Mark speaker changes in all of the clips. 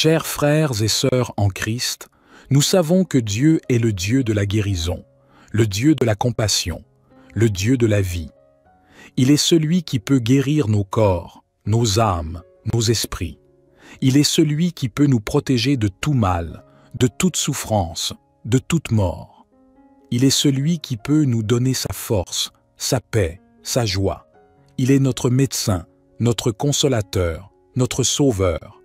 Speaker 1: Chers frères et sœurs en Christ, nous savons que Dieu est le Dieu de la guérison, le Dieu de la compassion, le Dieu de la vie. Il est celui qui peut guérir nos corps, nos âmes, nos esprits. Il est celui qui peut nous protéger de tout mal, de toute souffrance, de toute mort. Il est celui qui peut nous donner sa force, sa paix, sa joie. Il est notre médecin, notre consolateur, notre sauveur.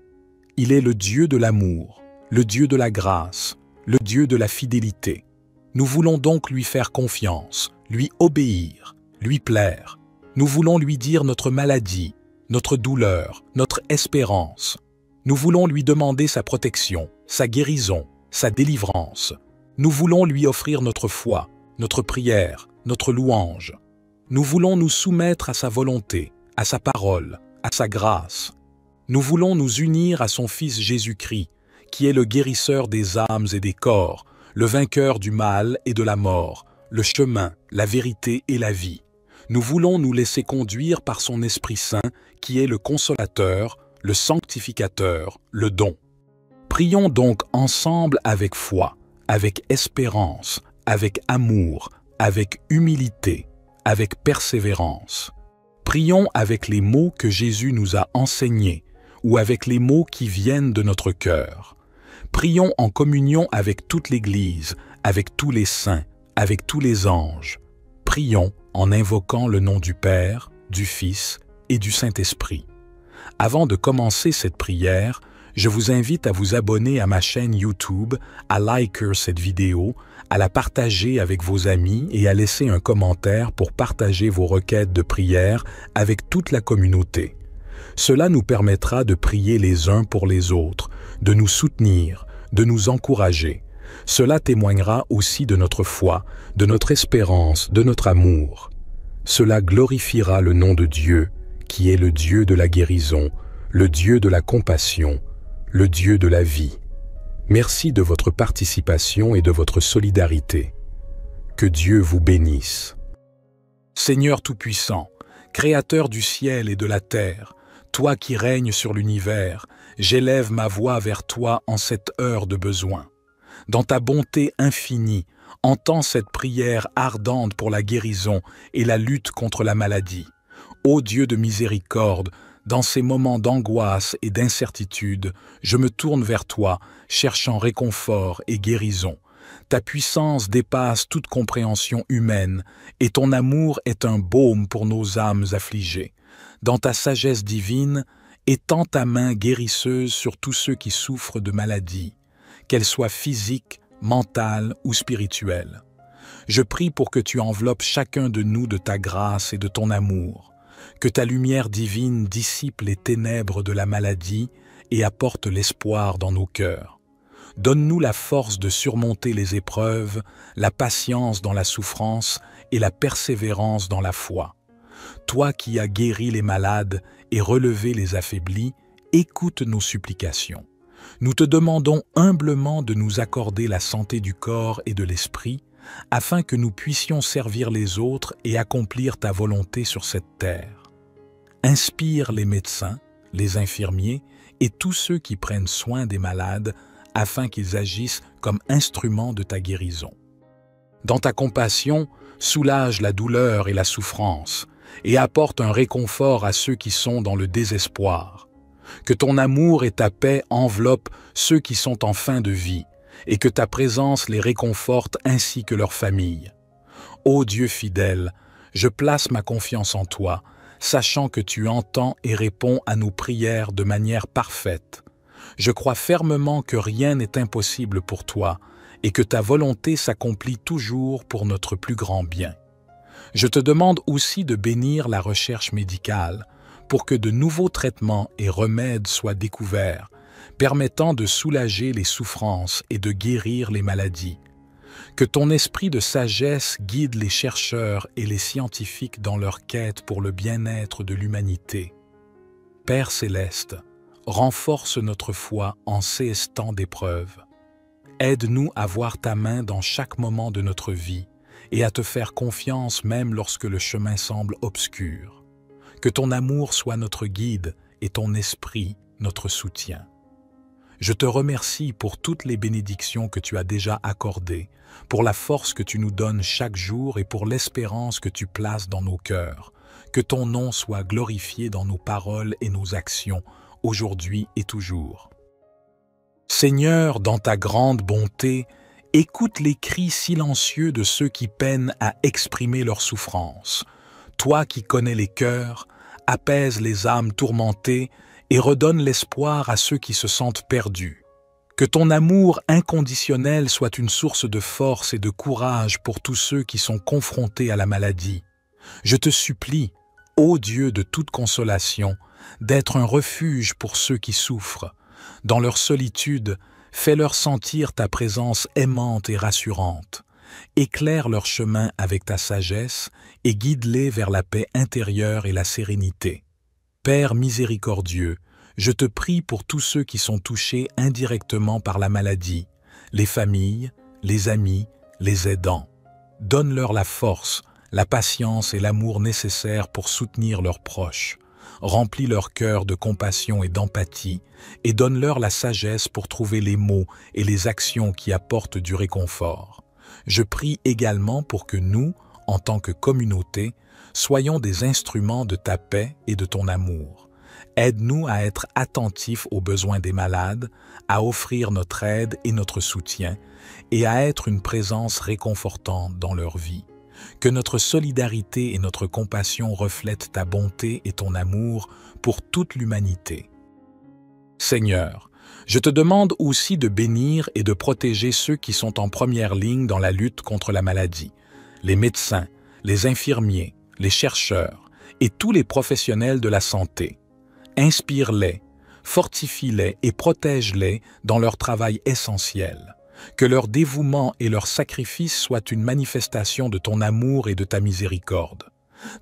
Speaker 1: Il est le Dieu de l'amour, le Dieu de la grâce, le Dieu de la fidélité. Nous voulons donc lui faire confiance, lui obéir, lui plaire. Nous voulons lui dire notre maladie, notre douleur, notre espérance. Nous voulons lui demander sa protection, sa guérison, sa délivrance. Nous voulons lui offrir notre foi, notre prière, notre louange. Nous voulons nous soumettre à sa volonté, à sa parole, à sa grâce. Nous voulons nous unir à son Fils Jésus-Christ, qui est le guérisseur des âmes et des corps, le vainqueur du mal et de la mort, le chemin, la vérité et la vie. Nous voulons nous laisser conduire par son Esprit Saint, qui est le consolateur, le sanctificateur, le don. Prions donc ensemble avec foi, avec espérance, avec amour, avec humilité, avec persévérance. Prions avec les mots que Jésus nous a enseignés, ou avec les mots qui viennent de notre cœur. Prions en communion avec toute l'Église, avec tous les saints, avec tous les anges. Prions en invoquant le nom du Père, du Fils et du Saint-Esprit. Avant de commencer cette prière, je vous invite à vous abonner à ma chaîne YouTube, à liker cette vidéo, à la partager avec vos amis et à laisser un commentaire pour partager vos requêtes de prière avec toute la communauté. Cela nous permettra de prier les uns pour les autres, de nous soutenir, de nous encourager. Cela témoignera aussi de notre foi, de notre espérance, de notre amour. Cela glorifiera le nom de Dieu, qui est le Dieu de la guérison, le Dieu de la compassion, le Dieu de la vie. Merci de votre participation et de votre solidarité. Que Dieu vous bénisse. Seigneur Tout-Puissant, Créateur du ciel et de la terre, toi qui règnes sur l'univers, j'élève ma voix vers toi en cette heure de besoin. Dans ta bonté infinie, entends cette prière ardente pour la guérison et la lutte contre la maladie. Ô Dieu de miséricorde, dans ces moments d'angoisse et d'incertitude, je me tourne vers toi, cherchant réconfort et guérison. Ta puissance dépasse toute compréhension humaine, et ton amour est un baume pour nos âmes affligées. Dans ta sagesse divine, étends ta main guérisseuse sur tous ceux qui souffrent de maladies, qu'elles soient physiques, mentales ou spirituelles. Je prie pour que tu enveloppes chacun de nous de ta grâce et de ton amour, que ta lumière divine dissipe les ténèbres de la maladie et apporte l'espoir dans nos cœurs. Donne-nous la force de surmonter les épreuves, la patience dans la souffrance et la persévérance dans la foi. Toi qui as guéri les malades et relevé les affaiblis, écoute nos supplications. Nous te demandons humblement de nous accorder la santé du corps et de l'esprit, afin que nous puissions servir les autres et accomplir ta volonté sur cette terre. Inspire les médecins, les infirmiers et tous ceux qui prennent soin des malades, afin qu'ils agissent comme instruments de ta guérison. Dans ta compassion, soulage la douleur et la souffrance, et apporte un réconfort à ceux qui sont dans le désespoir. Que ton amour et ta paix enveloppent ceux qui sont en fin de vie, et que ta présence les réconforte ainsi que leurs familles. Ô Dieu fidèle, je place ma confiance en toi, sachant que tu entends et réponds à nos prières de manière parfaite. Je crois fermement que rien n'est impossible pour toi, et que ta volonté s'accomplit toujours pour notre plus grand bien. Je te demande aussi de bénir la recherche médicale pour que de nouveaux traitements et remèdes soient découverts, permettant de soulager les souffrances et de guérir les maladies. Que ton esprit de sagesse guide les chercheurs et les scientifiques dans leur quête pour le bien-être de l'humanité. Père céleste, renforce notre foi en ces temps d'épreuve. Aide-nous à voir ta main dans chaque moment de notre vie et à te faire confiance même lorsque le chemin semble obscur. Que ton amour soit notre guide et ton esprit notre soutien. Je te remercie pour toutes les bénédictions que tu as déjà accordées, pour la force que tu nous donnes chaque jour et pour l'espérance que tu places dans nos cœurs. Que ton nom soit glorifié dans nos paroles et nos actions, aujourd'hui et toujours. Seigneur, dans ta grande bonté, écoute les cris silencieux de ceux qui peinent à exprimer leur souffrance. Toi qui connais les cœurs, apaise les âmes tourmentées et redonne l'espoir à ceux qui se sentent perdus. Que ton amour inconditionnel soit une source de force et de courage pour tous ceux qui sont confrontés à la maladie. Je te supplie, ô Dieu de toute consolation, d'être un refuge pour ceux qui souffrent. Dans leur solitude, fais-leur sentir ta présence aimante et rassurante. Éclaire leur chemin avec ta sagesse et guide-les vers la paix intérieure et la sérénité. Père miséricordieux, je te prie pour tous ceux qui sont touchés indirectement par la maladie, les familles, les amis, les aidants. Donne-leur la force, la patience et l'amour nécessaires pour soutenir leurs proches. Remplis leur cœur de compassion et d'empathie et donne-leur la sagesse pour trouver les mots et les actions qui apportent du réconfort. Je prie également pour que nous, en tant que communauté, soyons des instruments de ta paix et de ton amour. Aide-nous à être attentifs aux besoins des malades, à offrir notre aide et notre soutien, et à être une présence réconfortante dans leur vie. Que notre solidarité et notre compassion reflètent ta bonté et ton amour pour toute l'humanité. Seigneur, je te demande aussi de bénir et de protéger ceux qui sont en première ligne dans la lutte contre la maladie, les médecins, les infirmiers, les chercheurs et tous les professionnels de la santé. Inspire-les, fortifie-les et protège-les dans leur travail essentiel. Que leur dévouement et leur sacrifice soient une manifestation de ton amour et de ta miséricorde.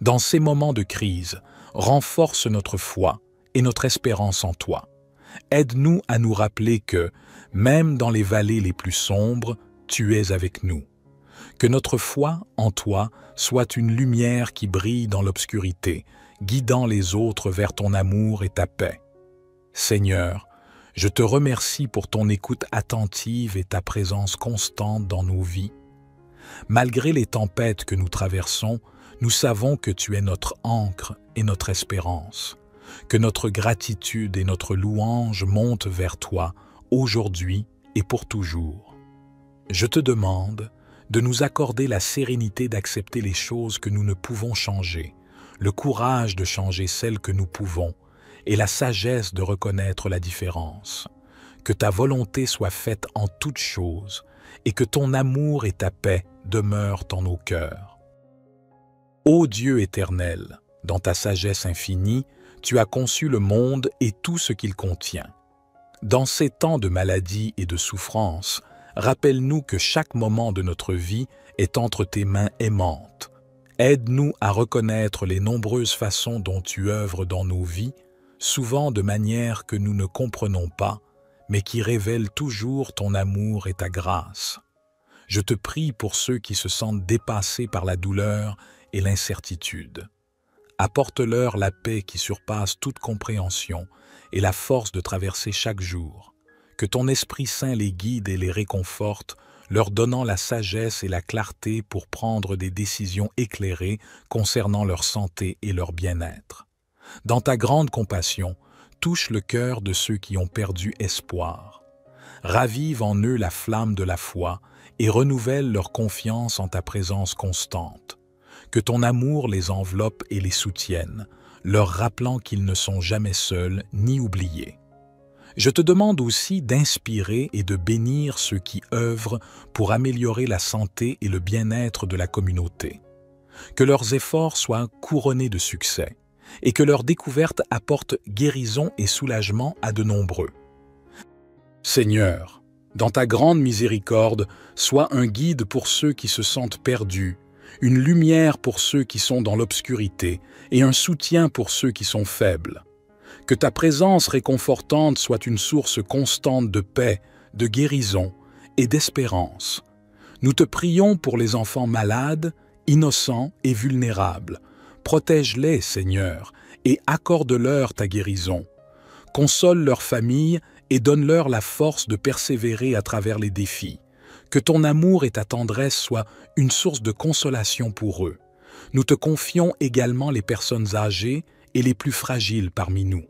Speaker 1: Dans ces moments de crise, renforce notre foi et notre espérance en toi. Aide-nous à nous rappeler que, même dans les vallées les plus sombres, tu es avec nous. Que notre foi en toi soit une lumière qui brille dans l'obscurité, guidant les autres vers ton amour et ta paix. Seigneur, je te remercie pour ton écoute attentive et ta présence constante dans nos vies. Malgré les tempêtes que nous traversons, nous savons que tu es notre ancre et notre espérance. Que notre gratitude et notre louange montent vers toi, aujourd'hui et pour toujours. Je te demande de nous accorder la sérénité d'accepter les choses que nous ne pouvons changer, le courage de changer celles que nous pouvons, et la sagesse de reconnaître la différence. Que ta volonté soit faite en toutes choses et que ton amour et ta paix demeurent en nos cœurs. Ô Dieu éternel, dans ta sagesse infinie, tu as conçu le monde et tout ce qu'il contient. Dans ces temps de maladie et de souffrance, rappelle-nous que chaque moment de notre vie est entre tes mains aimantes. Aide-nous à reconnaître les nombreuses façons dont tu œuvres dans nos vies, souvent de manière que nous ne comprenons pas, mais qui révèlent toujours ton amour et ta grâce. Je te prie pour ceux qui se sentent dépassés par la douleur et l'incertitude. Apporte-leur la paix qui surpasse toute compréhension et la force de traverser chaque jour. Que ton Esprit Saint les guide et les réconforte, leur donnant la sagesse et la clarté pour prendre des décisions éclairées concernant leur santé et leur bien-être. Dans ta grande compassion, touche le cœur de ceux qui ont perdu espoir. Ravive en eux la flamme de la foi et renouvelle leur confiance en ta présence constante. Que ton amour les enveloppe et les soutienne, leur rappelant qu'ils ne sont jamais seuls ni oubliés. Je te demande aussi d'inspirer et de bénir ceux qui œuvrent pour améliorer la santé et le bien-être de la communauté. Que leurs efforts soient couronnés de succès et que leur découverte apporte guérison et soulagement à de nombreux. Seigneur, dans ta grande miséricorde, sois un guide pour ceux qui se sentent perdus, une lumière pour ceux qui sont dans l'obscurité et un soutien pour ceux qui sont faibles. Que ta présence réconfortante soit une source constante de paix, de guérison et d'espérance. Nous te prions pour les enfants malades, innocents et vulnérables. Protège-les, Seigneur, et accorde-leur ta guérison. Console leurs familles et donne-leur la force de persévérer à travers les défis. Que ton amour et ta tendresse soient une source de consolation pour eux. Nous te confions également les personnes âgées et les plus fragiles parmi nous.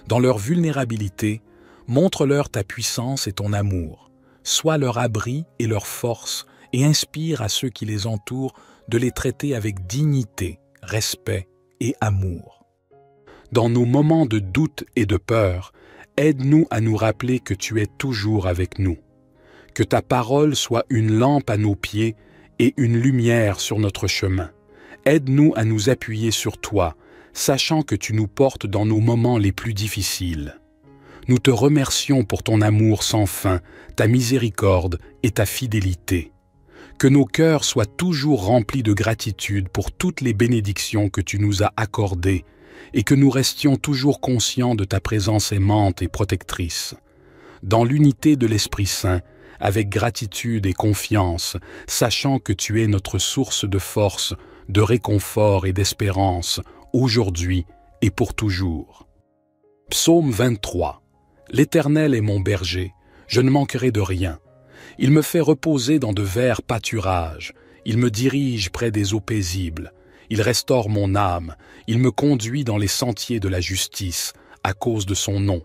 Speaker 1: Dans leur vulnérabilité, montre-leur ta puissance et ton amour. Sois leur abri et leur force et inspire à ceux qui les entourent de les traiter avec dignité, respect et amour. Dans nos moments de doute et de peur, aide-nous à nous rappeler que tu es toujours avec nous. Que ta parole soit une lampe à nos pieds et une lumière sur notre chemin. Aide-nous à nous appuyer sur toi, sachant que tu nous portes dans nos moments les plus difficiles. Nous te remercions pour ton amour sans fin, ta miséricorde et ta fidélité. Que nos cœurs soient toujours remplis de gratitude pour toutes les bénédictions que tu nous as accordées et que nous restions toujours conscients de ta présence aimante et protectrice. Dans l'unité de l'Esprit Saint, avec gratitude et confiance, sachant que tu es notre source de force, de réconfort et d'espérance, aujourd'hui et pour toujours. Psaume 23. L'Éternel est mon berger, je ne manquerai de rien. Il me fait reposer dans de verts pâturages, il me dirige près des eaux paisibles, il restaure mon âme, il me conduit dans les sentiers de la justice, à cause de son nom.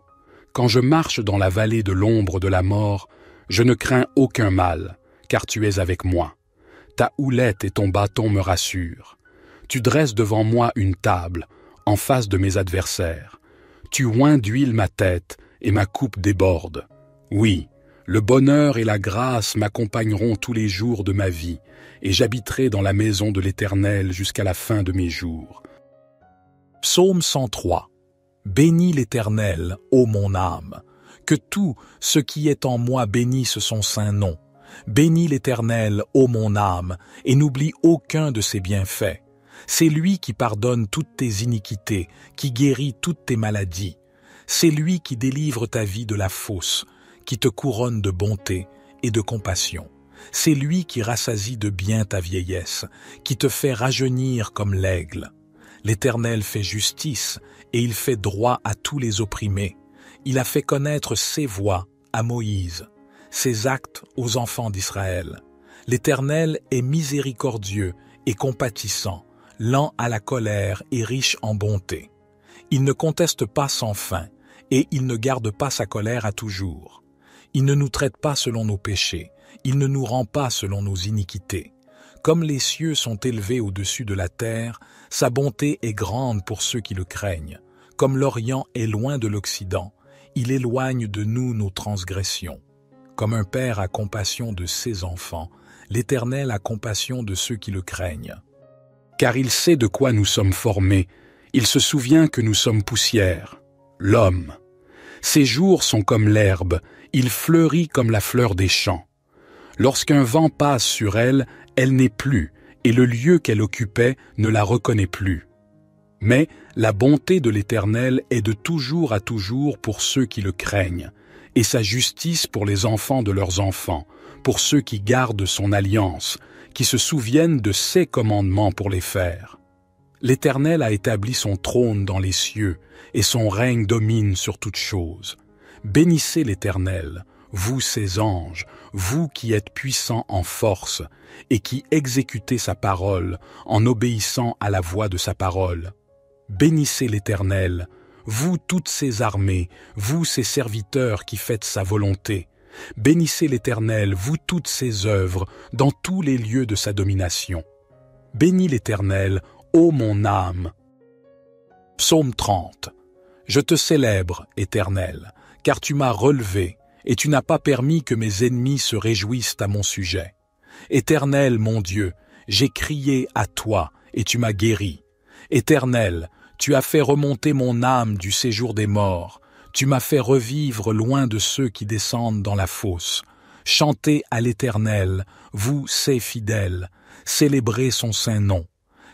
Speaker 1: Quand je marche dans la vallée de l'ombre de la mort, je ne crains aucun mal, car tu es avec moi. Ta houlette et ton bâton me rassurent. Tu dresses devant moi une table, en face de mes adversaires. Tu oins d'huile ma tête, et ma coupe déborde. Oui, le bonheur et la grâce m'accompagneront tous les jours de ma vie, et j'habiterai dans la maison de l'Éternel jusqu'à la fin de mes jours. Psaume 103. Bénis l'Éternel, ô mon âme. Que tout ce qui est en moi bénisse son saint nom. Bénis l'Éternel, ô mon âme, et n'oublie aucun de ses bienfaits. C'est lui qui pardonne toutes tes iniquités, qui guérit toutes tes maladies. C'est lui qui délivre ta vie de la fosse, qui te couronne de bonté et de compassion. C'est lui qui rassasie de bien ta vieillesse, qui te fait rajeunir comme l'aigle. L'Éternel fait justice et il fait droit à tous les opprimés. Il a fait connaître ses voies à Moïse, ses actes aux enfants d'Israël. L'Éternel est miséricordieux et compatissant, lent à la colère et riche en bonté. Il ne conteste pas sans fin, et il ne garde pas sa colère à toujours. Il ne nous traite pas selon nos péchés, il ne nous rend pas selon nos iniquités. Comme les cieux sont élevés au-dessus de la terre, sa bonté est grande pour ceux qui le craignent. Comme l'Orient est loin de l'Occident, il éloigne de nous nos transgressions. Comme un père a compassion de ses enfants, l'Éternel a compassion de ceux qui le craignent. Car il sait de quoi nous sommes formés, il se souvient que nous sommes poussière, l'homme. Ses jours sont comme l'herbe, il fleurit comme la fleur des champs. Lorsqu'un vent passe sur elle, elle n'est plus, et le lieu qu'elle occupait ne la reconnaît plus. Mais la bonté de l'Éternel est de toujours à toujours pour ceux qui le craignent, et sa justice pour les enfants de leurs enfants, pour ceux qui gardent son alliance, qui se souviennent de ses commandements pour les faire. L'Éternel a établi son trône dans les cieux, et son règne domine sur toutes choses. Bénissez l'Éternel, vous ses anges, vous qui êtes puissants en force, et qui exécutez sa parole en obéissant à la voix de sa parole. Bénissez l'Éternel, vous toutes ses armées, vous ses serviteurs qui faites sa volonté. Bénissez l'Éternel, vous toutes ses œuvres, dans tous les lieux de sa domination. Bénis l'Éternel, ô mon âme. Psaume 30. Je te célèbre, Éternel, car tu m'as relevé, et tu n'as pas permis que mes ennemis se réjouissent à mon sujet. Éternel, mon Dieu, j'ai crié à toi, et tu m'as guéri. Éternel, tu as fait remonter mon âme du séjour des morts. Tu m'as fait revivre loin de ceux qui descendent dans la fosse. Chantez à l'Éternel, vous, ses fidèles, célébrez son saint nom.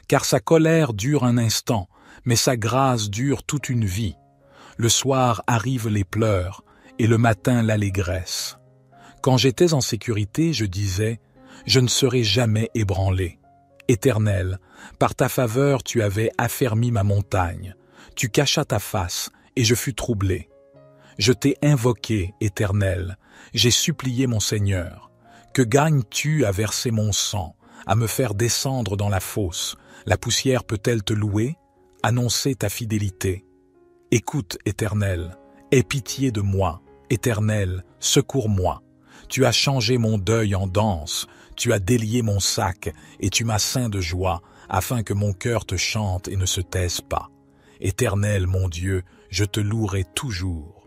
Speaker 1: Car sa colère dure un instant, mais sa grâce dure toute une vie. Le soir arrivent les pleurs, et le matin l'allégresse. Quand j'étais en sécurité, je disais, je ne serai jamais ébranlé. Éternel, par ta faveur tu avais affermi ma montagne. Tu cachas ta face, et je fus troublé. Je t'ai invoqué, Éternel, j'ai supplié mon Seigneur. Que gagnes-tu à verser mon sang, à me faire descendre dans la fosse? La poussière peut-elle te louer? Annoncer ta fidélité. Écoute, Éternel, aie pitié de moi. Éternel, secours-moi. Tu as changé mon deuil en danse, tu as délié mon sac et tu m'as ceint de joie, afin que mon cœur te chante et ne se taise pas. Éternel, mon Dieu, je te louerai toujours.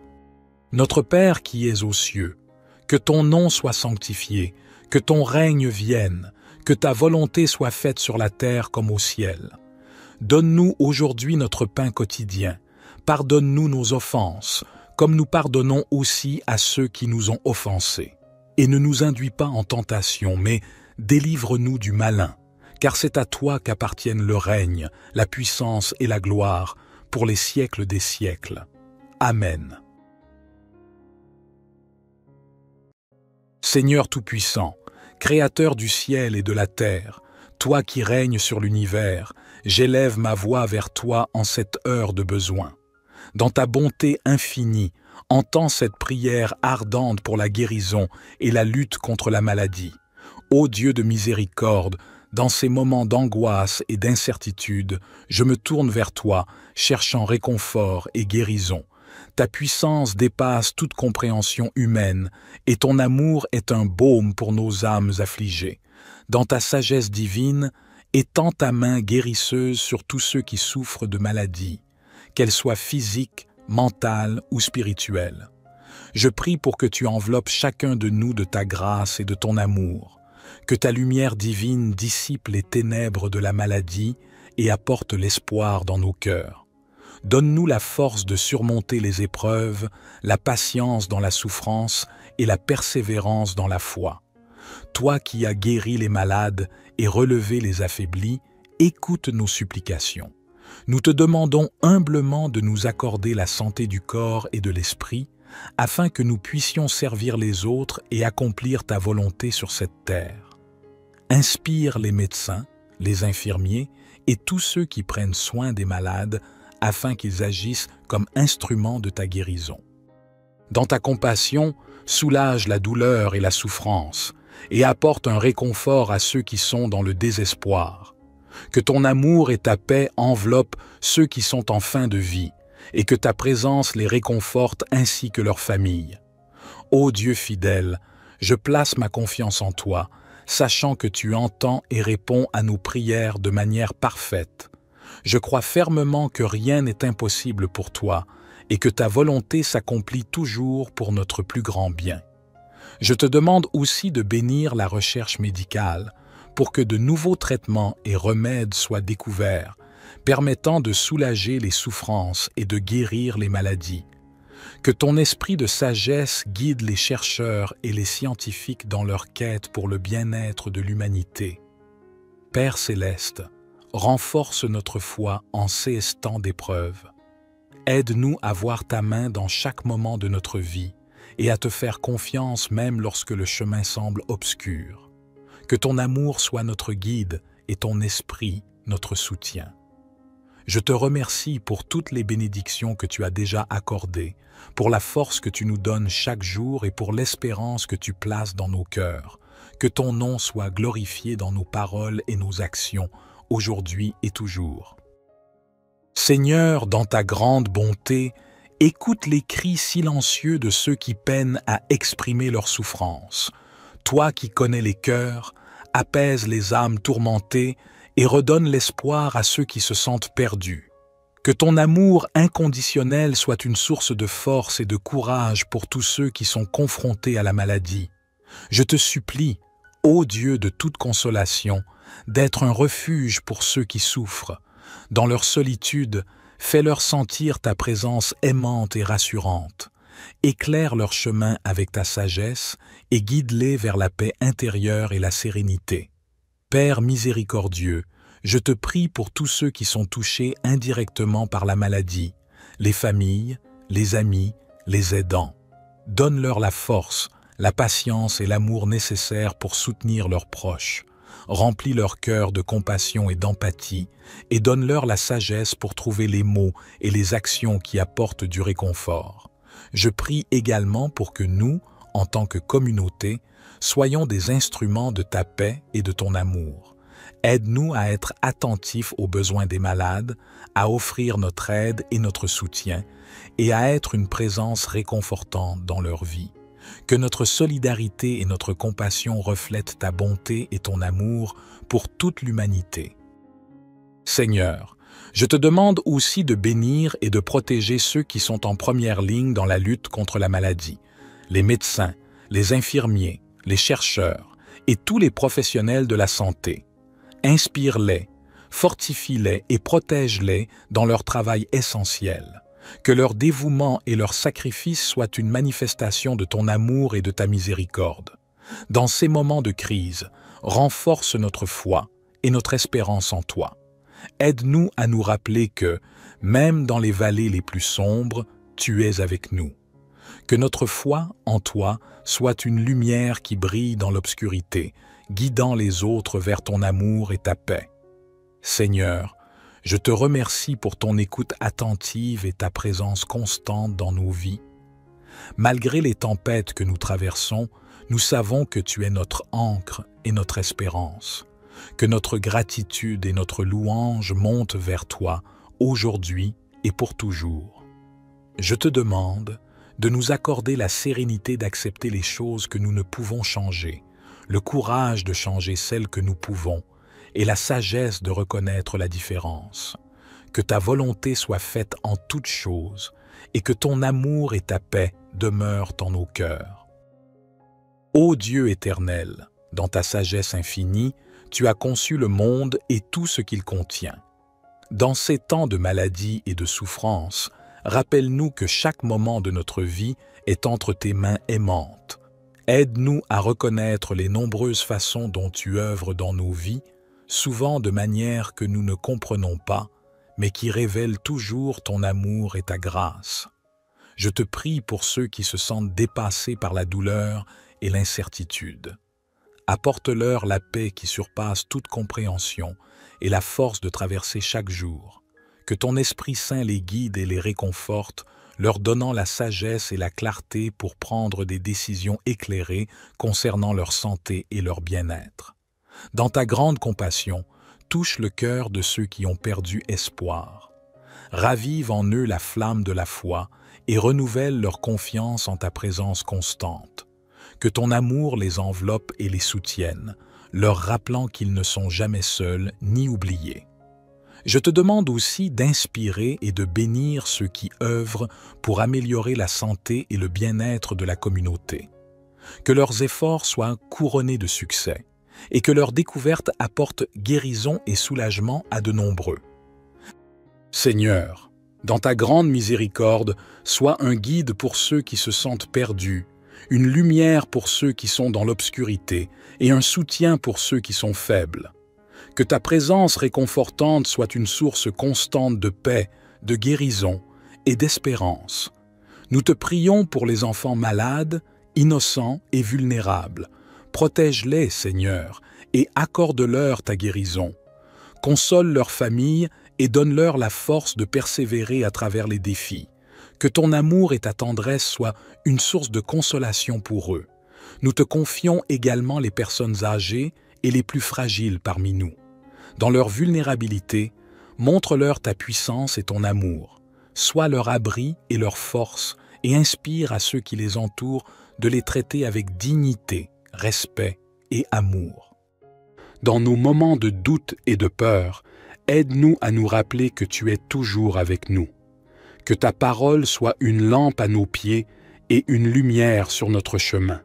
Speaker 1: Notre Père qui es aux cieux, que ton nom soit sanctifié, que ton règne vienne, que ta volonté soit faite sur la terre comme au ciel. Donne-nous aujourd'hui notre pain quotidien. Pardonne-nous nos offenses, comme nous pardonnons aussi à ceux qui nous ont offensés. Et ne nous induis pas en tentation, mais délivre-nous du malin, car c'est à toi qu'appartiennent le règne, la puissance et la gloire, pour les siècles des siècles. Amen. Seigneur Tout-Puissant, Créateur du ciel et de la terre, toi qui règnes sur l'univers, j'élève ma voix vers toi en cette heure de besoin. Dans ta bonté infinie, entends cette prière ardente pour la guérison et la lutte contre la maladie. Ô Dieu de miséricorde, dans ces moments d'angoisse et d'incertitude, je me tourne vers toi, cherchant réconfort et guérison. Ta puissance dépasse toute compréhension humaine, et ton amour est un baume pour nos âmes affligées. Dans ta sagesse divine, étends ta main guérisseuse sur tous ceux qui souffrent de maladies, qu'elles soient physiques, mentales ou spirituelles. Je prie pour que tu enveloppes chacun de nous de ta grâce et de ton amour, que ta lumière divine dissipe les ténèbres de la maladie et apporte l'espoir dans nos cœurs. Donne-nous la force de surmonter les épreuves, la patience dans la souffrance et la persévérance dans la foi. Toi qui as guéri les malades et relevé les affaiblis, écoute nos supplications. Nous te demandons humblement de nous accorder la santé du corps et de l'esprit, afin que nous puissions servir les autres et accomplir ta volonté sur cette terre. Inspire les médecins, les infirmiers et tous ceux qui prennent soin des malades, afin qu'ils agissent comme instruments de ta guérison. Dans ta compassion, soulage la douleur et la souffrance, et apporte un réconfort à ceux qui sont dans le désespoir. Que ton amour et ta paix enveloppent ceux qui sont en fin de vie, et que ta présence les réconforte ainsi que leurs familles. Ô Dieu fidèle, je place ma confiance en toi, sachant que tu entends et réponds à nos prières de manière parfaite. Je crois fermement que rien n'est impossible pour toi et que ta volonté s'accomplit toujours pour notre plus grand bien. Je te demande aussi de bénir la recherche médicale pour que de nouveaux traitements et remèdes soient découverts, permettant de soulager les souffrances et de guérir les maladies. Que ton esprit de sagesse guide les chercheurs et les scientifiques dans leur quête pour le bien-être de l'humanité. Père céleste, renforce notre foi en ces temps d'épreuve. Aide-nous à voir ta main dans chaque moment de notre vie et à te faire confiance même lorsque le chemin semble obscur. Que ton amour soit notre guide et ton esprit notre soutien. Je te remercie pour toutes les bénédictions que tu as déjà accordées, pour la force que tu nous donnes chaque jour et pour l'espérance que tu places dans nos cœurs. Que ton nom soit glorifié dans nos paroles et nos actions, aujourd'hui et toujours. Seigneur, dans ta grande bonté, écoute les cris silencieux de ceux qui peinent à exprimer leur souffrance. Toi qui connais les cœurs, apaise les âmes tourmentées et redonne l'espoir à ceux qui se sentent perdus. Que ton amour inconditionnel soit une source de force et de courage pour tous ceux qui sont confrontés à la maladie. Je te supplie, ô Dieu de toute consolation, d'être un refuge pour ceux qui souffrent. Dans leur solitude, fais-leur sentir ta présence aimante et rassurante. Éclaire leur chemin avec ta sagesse et guide-les vers la paix intérieure et la sérénité. Père miséricordieux, je te prie pour tous ceux qui sont touchés indirectement par la maladie, les familles, les amis, les aidants. Donne-leur la force, la patience et l'amour nécessaires pour soutenir leurs proches. Remplis leur cœur de compassion et d'empathie et donne-leur la sagesse pour trouver les mots et les actions qui apportent du réconfort. Je prie également pour que nous, en tant que communauté, soyons des instruments de ta paix et de ton amour. Aide-nous à être attentifs aux besoins des malades, à offrir notre aide et notre soutien, et à être une présence réconfortante dans leur vie. Que notre solidarité et notre compassion reflètent ta bonté et ton amour pour toute l'humanité. Seigneur, je te demande aussi de bénir et de protéger ceux qui sont en première ligne dans la lutte contre la maladie, les médecins, les infirmiers, les chercheurs et tous les professionnels de la santé. Inspire-les, fortifie-les et protège-les dans leur travail essentiel. Que leur dévouement et leur sacrifice soient une manifestation de ton amour et de ta miséricorde. Dans ces moments de crise, renforce notre foi et notre espérance en toi. Aide-nous à nous rappeler que, même dans les vallées les plus sombres, tu es avec nous. Que notre foi en toi soit une lumière qui brille dans l'obscurité, guidant les autres vers ton amour et ta paix. Seigneur, je te remercie pour ton écoute attentive et ta présence constante dans nos vies. Malgré les tempêtes que nous traversons, nous savons que tu es notre ancre et notre espérance. Que notre gratitude et notre louange montent vers toi, aujourd'hui et pour toujours. Je te demande de nous accorder la sérénité d'accepter les choses que nous ne pouvons changer, le courage de changer celles que nous pouvons, et la sagesse de reconnaître la différence. Que ta volonté soit faite en toutes choses, et que ton amour et ta paix demeurent en nos cœurs. Ô Dieu éternel, dans ta sagesse infinie, tu as conçu le monde et tout ce qu'il contient. Dans ces temps de maladie et de souffrance, rappelle-nous que chaque moment de notre vie est entre tes mains aimantes. Aide-nous à reconnaître les nombreuses façons dont tu œuvres dans nos vies, souvent de manière que nous ne comprenons pas, mais qui révèlent toujours ton amour et ta grâce. Je te prie pour ceux qui se sentent dépassés par la douleur et l'incertitude. Apporte-leur la paix qui surpasse toute compréhension et la force de traverser chaque jour. Que ton Esprit Saint les guide et les réconforte, leur donnant la sagesse et la clarté pour prendre des décisions éclairées concernant leur santé et leur bien-être. Dans ta grande compassion, touche le cœur de ceux qui ont perdu espoir. Ravive en eux la flamme de la foi et renouvelle leur confiance en ta présence constante. Que ton amour les enveloppe et les soutienne, leur rappelant qu'ils ne sont jamais seuls ni oubliés. Je te demande aussi d'inspirer et de bénir ceux qui œuvrent pour améliorer la santé et le bien-être de la communauté. Que leurs efforts soient couronnés de succès et que leurs découvertes apportent guérison et soulagement à de nombreux. Seigneur, dans ta grande miséricorde, sois un guide pour ceux qui se sentent perdus, une lumière pour ceux qui sont dans l'obscurité et un soutien pour ceux qui sont faibles. Que ta présence réconfortante soit une source constante de paix, de guérison et d'espérance. Nous te prions pour les enfants malades, innocents et vulnérables. Protège-les, Seigneur, et accorde-leur ta guérison. Console leurs familles et donne-leur la force de persévérer à travers les défis. Que ton amour et ta tendresse soient une source de consolation pour eux. Nous te confions également les personnes âgées et les plus fragiles parmi nous. Dans leur vulnérabilité, montre-leur ta puissance et ton amour. Sois leur abri et leur force et inspire à ceux qui les entourent de les traiter avec dignité, respect et amour. Dans nos moments de doute et de peur, aide-nous à nous rappeler que tu es toujours avec nous. Que ta parole soit une lampe à nos pieds et une lumière sur notre chemin.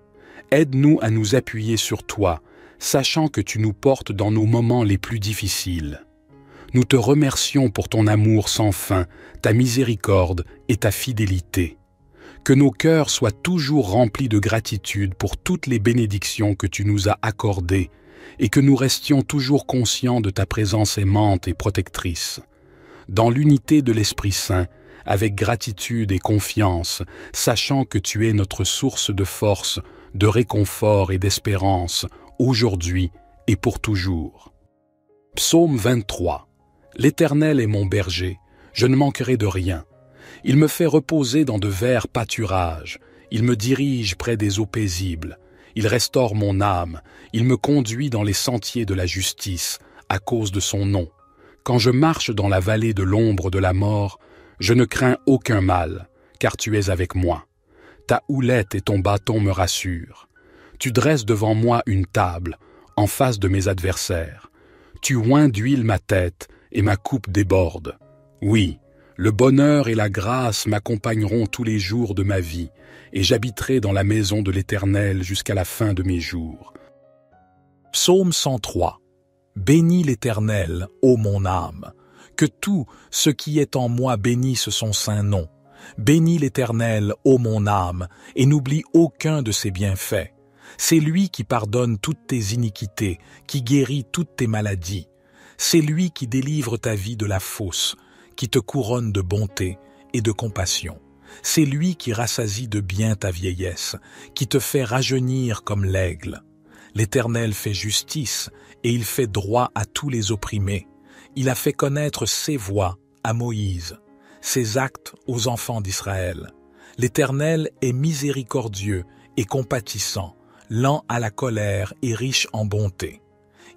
Speaker 1: Aide-nous à nous appuyer sur toi, sachant que tu nous portes dans nos moments les plus difficiles. Nous te remercions pour ton amour sans fin, ta miséricorde et ta fidélité. Que nos cœurs soient toujours remplis de gratitude pour toutes les bénédictions que tu nous as accordées et que nous restions toujours conscients de ta présence aimante et protectrice. Dans l'unité de l'Esprit Saint, avec gratitude et confiance, sachant que tu es notre source de force, de réconfort et d'espérance, aujourd'hui et pour toujours. Psaume 23. L'Éternel est mon berger, je ne manquerai de rien. Il me fait reposer dans de verts pâturages. Il me dirige près des eaux paisibles. Il restaure mon âme. Il me conduit dans les sentiers de la justice, à cause de son nom. Quand je marche dans la vallée de l'ombre de la mort, je ne crains aucun mal, car tu es avec moi. Ta houlette et ton bâton me rassurent. Tu dresses devant moi une table, en face de mes adversaires. Tu oins d'huile ma tête, et ma coupe déborde. Oui, le bonheur et la grâce m'accompagneront tous les jours de ma vie, et j'habiterai dans la maison de l'Éternel jusqu'à la fin de mes jours. Psaume 103. Bénis l'Éternel, ô mon âme. Que tout ce qui est en moi bénisse son saint nom. Bénis l'Éternel, ô mon âme, et n'oublie aucun de ses bienfaits. C'est lui qui pardonne toutes tes iniquités, qui guérit toutes tes maladies. C'est lui qui délivre ta vie de la fosse, qui te couronne de bonté et de compassion. C'est lui qui rassasie de bien ta vieillesse, qui te fait rajeunir comme l'aigle. L'Éternel fait justice et il fait droit à tous les opprimés. Il a fait connaître ses voies à Moïse, ses actes aux enfants d'Israël. L'Éternel est miséricordieux et compatissant, lent à la colère et riche en bonté.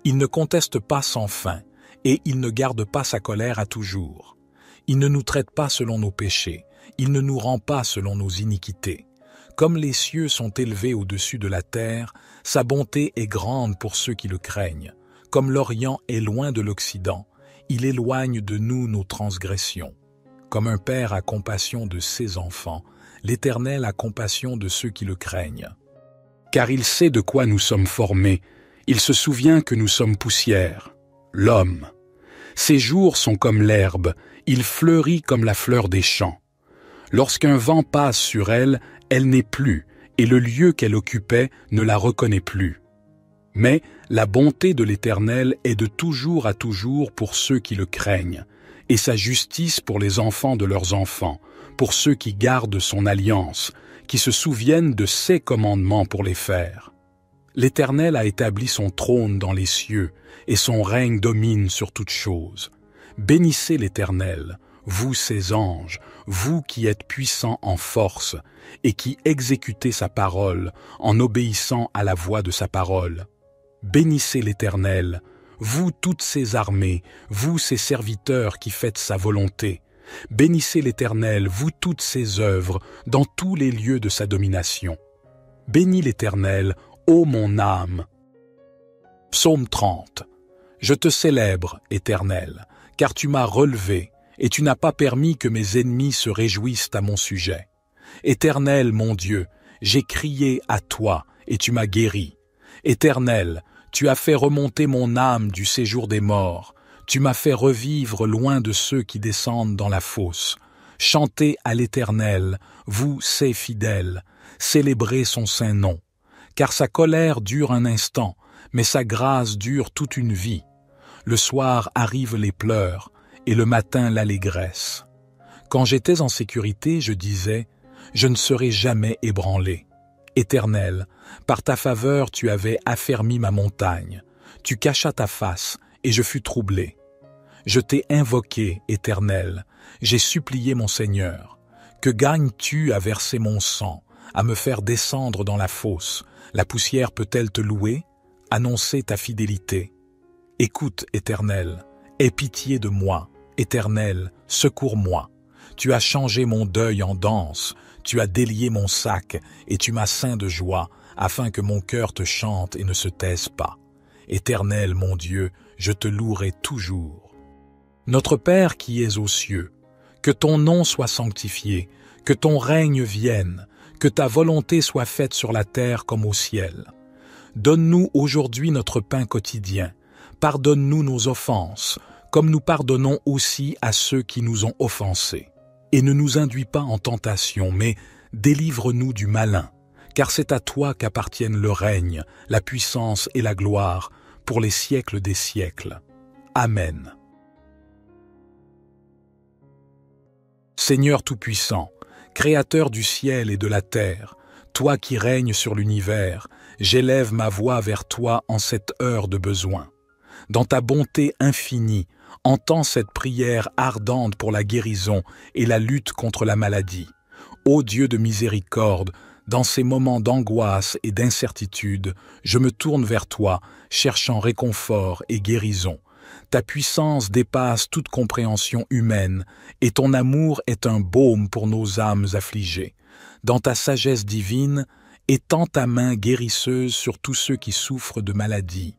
Speaker 1: Il ne conteste pas sans fin, et il ne garde pas sa colère à toujours. Il ne nous traite pas selon nos péchés, il ne nous rend pas selon nos iniquités. Comme les cieux sont élevés au-dessus de la terre, sa bonté est grande pour ceux qui le craignent. Comme l'Orient est loin de l'Occident, il éloigne de nous nos transgressions. Comme un père a compassion de ses enfants, l'Éternel a compassion de ceux qui le craignent. Car il sait de quoi nous sommes formés, il se souvient que nous sommes poussière, l'homme. Ses jours sont comme l'herbe, il fleurit comme la fleur des champs. Lorsqu'un vent passe sur elle, elle n'est plus, et le lieu qu'elle occupait ne la reconnaît plus. Mais la bonté de l'Éternel est de toujours à toujours pour ceux qui le craignent, et sa justice pour les enfants de leurs enfants, pour ceux qui gardent son alliance, qui se souviennent de ses commandements pour les faire. L'Éternel a établi son trône dans les cieux, et son règne domine sur toutes choses. Bénissez l'Éternel, vous ses anges, vous qui êtes puissants en force, et qui exécutez sa parole en obéissant à la voix de sa parole. Bénissez l'Éternel, vous toutes ses armées, vous ses serviteurs qui faites sa volonté. Bénissez l'Éternel, vous toutes ses œuvres, dans tous les lieux de sa domination. Bénis l'Éternel, ô mon âme. Psaume 30. Je te célèbre, Éternel, car tu m'as relevé, et tu n'as pas permis que mes ennemis se réjouissent à mon sujet. Éternel, mon Dieu, j'ai crié à toi, et tu m'as guéri. Éternel, tu as fait remonter mon âme du séjour des morts. Tu m'as fait revivre loin de ceux qui descendent dans la fosse. Chantez à l'Éternel, vous, ses fidèles, célébrez son saint nom. Car sa colère dure un instant, mais sa grâce dure toute une vie. Le soir arrivent les pleurs, et le matin l'allégresse. Quand j'étais en sécurité, je disais, je ne serai jamais ébranlé. Éternel, par ta faveur tu avais affermi ma montagne. Tu cachas ta face, et je fus troublé. Je t'ai invoqué, Éternel, j'ai supplié mon Seigneur. Que gagnes-tu à verser mon sang, à me faire descendre dans la fosse? La poussière peut-elle te louer? Annoncer ta fidélité. Écoute, Éternel, aie pitié de moi. Éternel, secours-moi. Tu as changé mon deuil en danse, tu as délié mon sac, et tu m'as ceint de joie, afin que mon cœur te chante et ne se taise pas. Éternel, mon Dieu, je te louerai toujours. Notre Père qui es aux cieux, que ton nom soit sanctifié, que ton règne vienne, que ta volonté soit faite sur la terre comme au ciel. Donne-nous aujourd'hui notre pain quotidien. Pardonne-nous nos offenses, comme nous pardonnons aussi à ceux qui nous ont offensés. Et ne nous induis pas en tentation, mais délivre-nous du malin, car c'est à toi qu'appartiennent le règne, la puissance et la gloire, pour les siècles des siècles. Amen. Seigneur Tout-Puissant, Créateur du ciel et de la terre, toi qui règnes sur l'univers, j'élève ma voix vers toi en cette heure de besoin. Dans ta bonté infinie, Entends cette prière ardente pour la guérison et la lutte contre la maladie. Ô Dieu de miséricorde, dans ces moments d'angoisse et d'incertitude, je me tourne vers toi, cherchant réconfort et guérison. Ta puissance dépasse toute compréhension humaine, et ton amour est un baume pour nos âmes affligées. Dans ta sagesse divine, étends ta main guérisseuse sur tous ceux qui souffrent de maladies,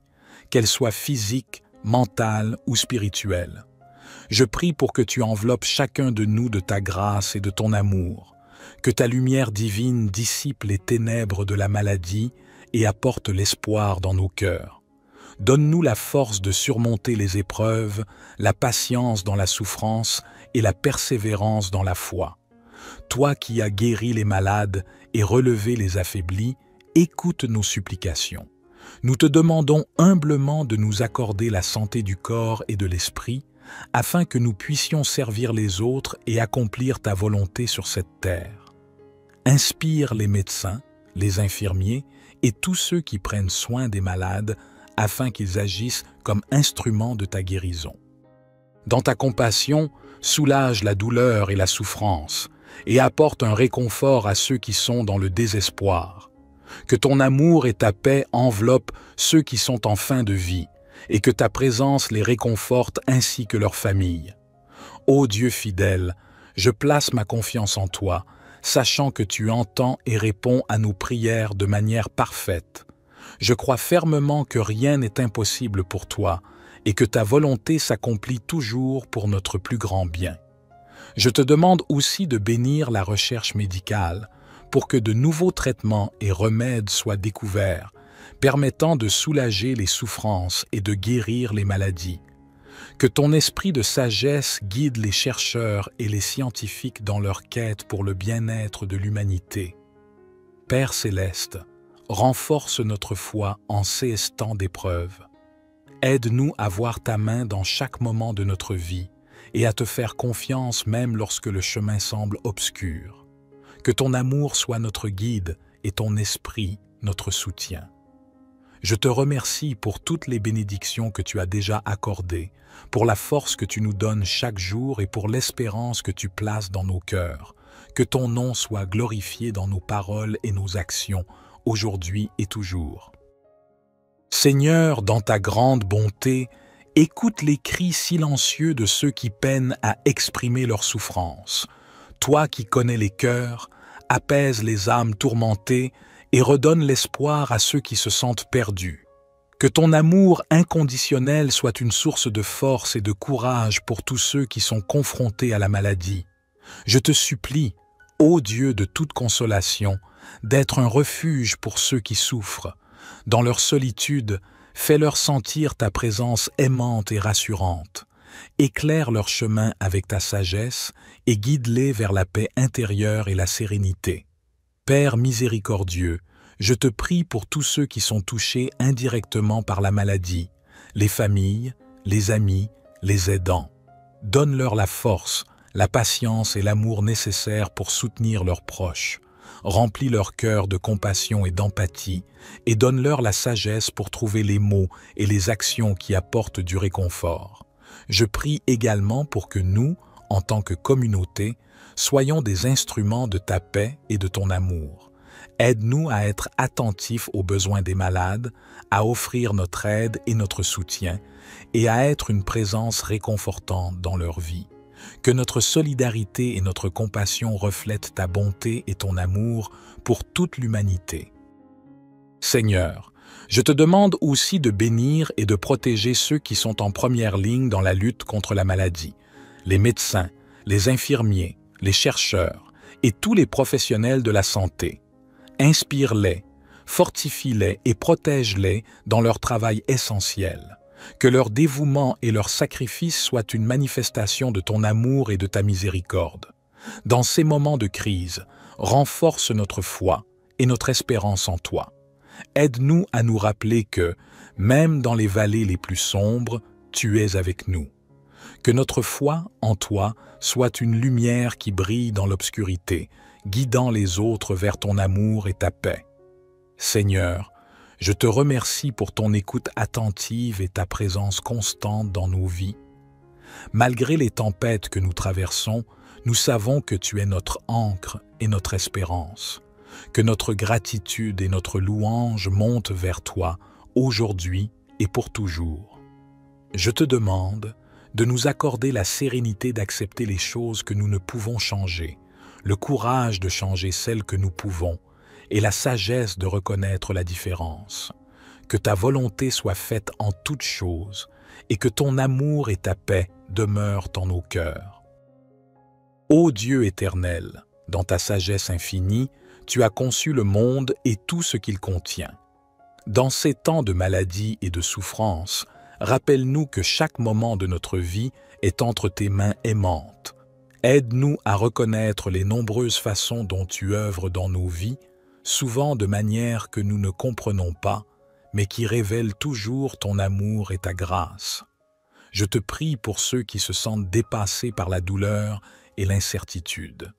Speaker 1: qu'elles soient physiques, mentales ou spirituelles. Je prie pour que tu enveloppes chacun de nous de ta grâce et de ton amour, que ta lumière divine dissipe les ténèbres de la maladie et apporte l'espoir dans nos cœurs. Donne-nous la force de surmonter les épreuves, la patience dans la souffrance et la persévérance dans la foi. Toi qui as guéri les malades et relevé les affaiblis, écoute nos supplications. Nous te demandons humblement de nous accorder la santé du corps et de l'esprit, afin que nous puissions servir les autres et accomplir ta volonté sur cette terre. Inspire les médecins, les infirmiers et tous ceux qui prennent soin des malades, afin qu'ils agissent comme instruments de ta guérison. Dans ta compassion, soulage la douleur et la souffrance, et apporte un réconfort à ceux qui sont dans le désespoir. Que ton amour et ta paix enveloppent ceux qui sont en fin de vie, et que ta présence les réconforte ainsi que leurs familles. Ô Dieu fidèle, je place ma confiance en toi, sachant que tu entends et réponds à nos prières de manière parfaite. Je crois fermement que rien n'est impossible pour toi et que ta volonté s'accomplit toujours pour notre plus grand bien. Je te demande aussi de bénir la recherche médicale pour que de nouveaux traitements et remèdes soient découverts, permettant de soulager les souffrances et de guérir les maladies. Que ton esprit de sagesse guide les chercheurs et les scientifiques dans leur quête pour le bien-être de l'humanité. Père céleste, renforce notre foi en ces temps d'épreuve. Aide-nous à voir ta main dans chaque moment de notre vie et à te faire confiance même lorsque le chemin semble obscur. Que ton amour soit notre guide et ton esprit notre soutien. Je te remercie pour toutes les bénédictions que tu as déjà accordées, pour la force que tu nous donnes chaque jour et pour l'espérance que tu places dans nos cœurs. Que ton nom soit glorifié dans nos paroles et nos actions, aujourd'hui et toujours. Seigneur, dans ta grande bonté, écoute les cris silencieux de ceux qui peinent à exprimer leur souffrance. Toi qui connais les cœurs, apaise les âmes tourmentées et redonne l'espoir à ceux qui se sentent perdus. Que ton amour inconditionnel soit une source de force et de courage pour tous ceux qui sont confrontés à la maladie. Je te supplie, ô Dieu de toute consolation, d'être un refuge pour ceux qui souffrent. Dans leur solitude, fais-leur sentir ta présence aimante et rassurante. Éclaire leur chemin avec ta sagesse et guide-les vers la paix intérieure et la sérénité. Père miséricordieux, je te prie pour tous ceux qui sont touchés indirectement par la maladie, les familles, les amis, les aidants. Donne-leur la force, la patience et l'amour nécessaires pour soutenir leurs proches. Remplis leur cœur de compassion et d'empathie et donne-leur la sagesse pour trouver les mots et les actions qui apportent du réconfort. Je prie également pour que nous, en tant que communauté, soyons des instruments de ta paix et de ton amour. Aide-nous à être attentifs aux besoins des malades, à offrir notre aide et notre soutien, et à être une présence réconfortante dans leur vie. Que notre solidarité et notre compassion reflètent ta bonté et ton amour pour toute l'humanité. Seigneur, je te demande aussi de bénir et de protéger ceux qui sont en première ligne dans la lutte contre la maladie, les médecins, les infirmiers, les chercheurs et tous les professionnels de la santé. Inspire-les, fortifie-les et protège-les dans leur travail essentiel. Que leur dévouement et leur sacrifice soient une manifestation de ton amour et de ta miséricorde. Dans ces moments de crise, renforce notre foi et notre espérance en toi. Aide-nous à nous rappeler que, même dans les vallées les plus sombres, tu es avec nous. Que notre foi en toi soit une lumière qui brille dans l'obscurité, guidant les autres vers ton amour et ta paix. Seigneur, je te remercie pour ton écoute attentive et ta présence constante dans nos vies. Malgré les tempêtes que nous traversons, nous savons que tu es notre ancre et notre espérance, que notre gratitude et notre louange montent vers toi, aujourd'hui et pour toujours. Je te demande de nous accorder la sérénité d'accepter les choses que nous ne pouvons changer, le courage de changer celles que nous pouvons et la sagesse de reconnaître la différence. Que ta volonté soit faite en toutes choses et que ton amour et ta paix demeurent en nos cœurs. Ô Dieu éternel, dans ta sagesse infinie, tu as conçu le monde et tout ce qu'il contient. Dans ces temps de maladie et de souffrance, rappelle-nous que chaque moment de notre vie est entre tes mains aimantes. Aide-nous à reconnaître les nombreuses façons dont tu œuvres dans nos vies, souvent de manière que nous ne comprenons pas, mais qui révèlent toujours ton amour et ta grâce. Je te prie pour ceux qui se sentent dépassés par la douleur et l'incertitude.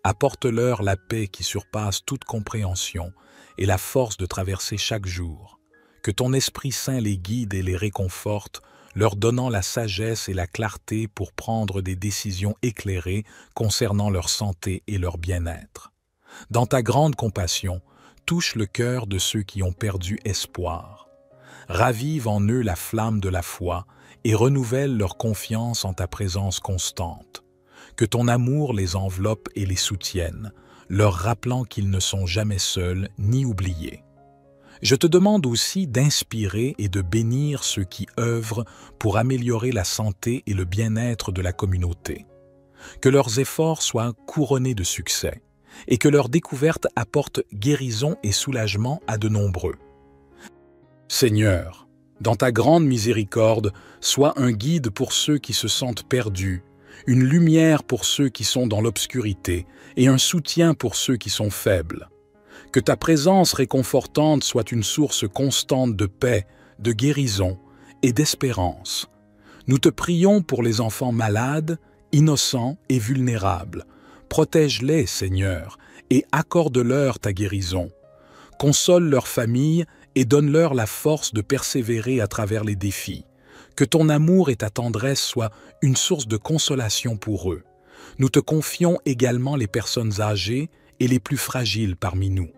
Speaker 1: Apporte-leur la paix qui surpasse toute compréhension et la force de traverser chaque jour. Que ton Esprit Saint les guide et les réconforte, leur donnant la sagesse et la clarté pour prendre des décisions éclairées concernant leur santé et leur bien-être. Dans ta grande compassion, touche le cœur de ceux qui ont perdu espoir. Ravive en eux la flamme de la foi et renouvelle leur confiance en ta présence constante. Que ton amour les enveloppe et les soutienne, leur rappelant qu'ils ne sont jamais seuls ni oubliés. Je te demande aussi d'inspirer et de bénir ceux qui œuvrent pour améliorer la santé et le bien-être de la communauté. Que leurs efforts soient couronnés de succès et que leurs découvertes apportent guérison et soulagement à de nombreux. Seigneur, dans ta grande miséricorde, sois un guide pour ceux qui se sentent perdus, une lumière pour ceux qui sont dans l'obscurité et un soutien pour ceux qui sont faibles. Que ta présence réconfortante soit une source constante de paix, de guérison et d'espérance. Nous te prions pour les enfants malades, innocents et vulnérables. Protège-les, Seigneur, et accorde-leur ta guérison. Console leurs familles et donne-leur la force de persévérer à travers les défis. Que ton amour et ta tendresse soient une source de consolation pour eux. Nous te confions également les personnes âgées et les plus fragiles parmi nous.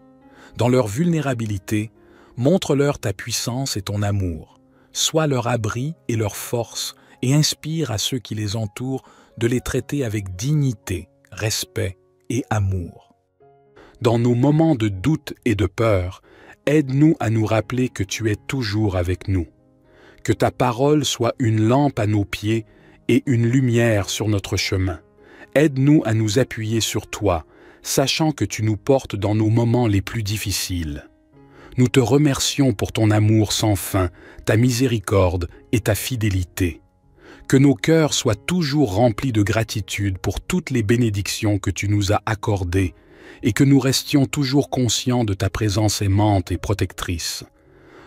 Speaker 1: Dans leur vulnérabilité, montre-leur ta puissance et ton amour. Sois leur abri et leur force et inspire à ceux qui les entourent de les traiter avec dignité, respect et amour. Dans nos moments de doute et de peur, aide-nous à nous rappeler que tu es toujours avec nous. Que ta parole soit une lampe à nos pieds et une lumière sur notre chemin. Aide-nous à nous appuyer sur toi, sachant que tu nous portes dans nos moments les plus difficiles. Nous te remercions pour ton amour sans fin, ta miséricorde et ta fidélité. Que nos cœurs soient toujours remplis de gratitude pour toutes les bénédictions que tu nous as accordées et que nous restions toujours conscients de ta présence aimante et protectrice.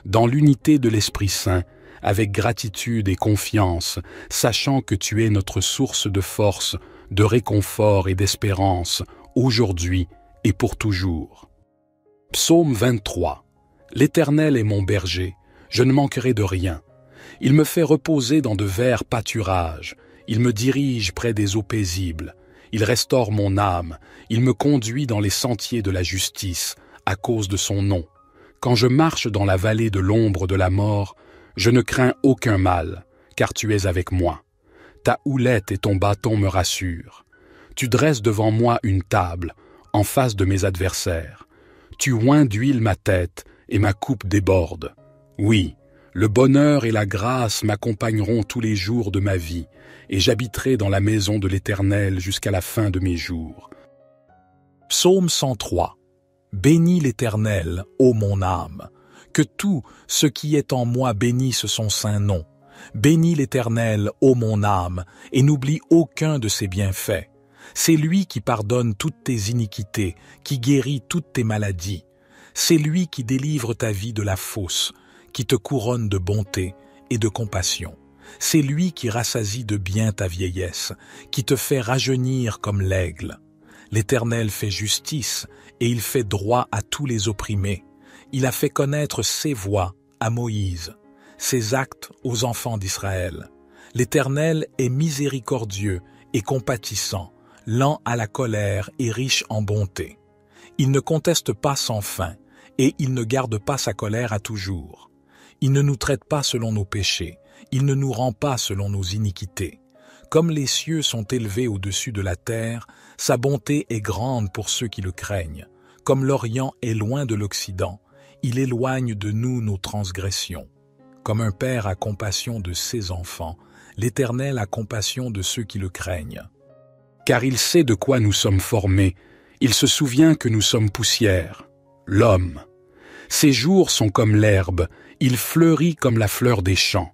Speaker 1: Dans l'unité de l'Esprit Saint, avec gratitude et confiance, sachant que tu es notre source de force, de réconfort et d'espérance, aujourd'hui et pour toujours. Psaume 23. L'Éternel est mon berger, je ne manquerai de rien. Il me fait reposer dans de verts pâturages, il me dirige près des eaux paisibles, il restaure mon âme, il me conduit dans les sentiers de la justice, à cause de son nom. Quand je marche dans la vallée de l'ombre de la mort, je ne crains aucun mal, car tu es avec moi. Ta houlette et ton bâton me rassurent. Tu dresses devant moi une table, en face de mes adversaires. Tu oins d'huile ma tête, et ma coupe déborde. Oui, le bonheur et la grâce m'accompagneront tous les jours de ma vie, et j'habiterai dans la maison de l'Éternel jusqu'à la fin de mes jours. Psaume 103. Bénis l'Éternel, ô mon âme. Que tout ce qui est en moi bénisse son saint nom. Bénis l'Éternel, ô mon âme, et n'oublie aucun de ses bienfaits. C'est lui qui pardonne toutes tes iniquités, qui guérit toutes tes maladies. C'est lui qui délivre ta vie de la fosse, qui te couronne de bonté et de compassion. C'est lui qui rassasie de bien ta vieillesse, qui te fait rajeunir comme l'aigle. L'Éternel fait justice et il fait droit à tous les opprimés. Il a fait connaître ses voies à Moïse, ses actes aux enfants d'Israël. L'Éternel est miséricordieux et compatissant, lent à la colère et riche en bonté. Il ne conteste pas sans fin, et il ne garde pas sa colère à toujours. Il ne nous traite pas selon nos péchés, il ne nous rend pas selon nos iniquités. Comme les cieux sont élevés au-dessus de la terre, sa bonté est grande pour ceux qui le craignent. Comme l'Orient est loin de l'Occident, il éloigne de nous nos transgressions. Comme un père a compassion de ses enfants, l'Éternel a compassion de ceux qui le craignent. Car il sait de quoi nous sommes formés, il se souvient que nous sommes poussière. L'homme. Ses jours sont comme l'herbe, il fleurit comme la fleur des champs.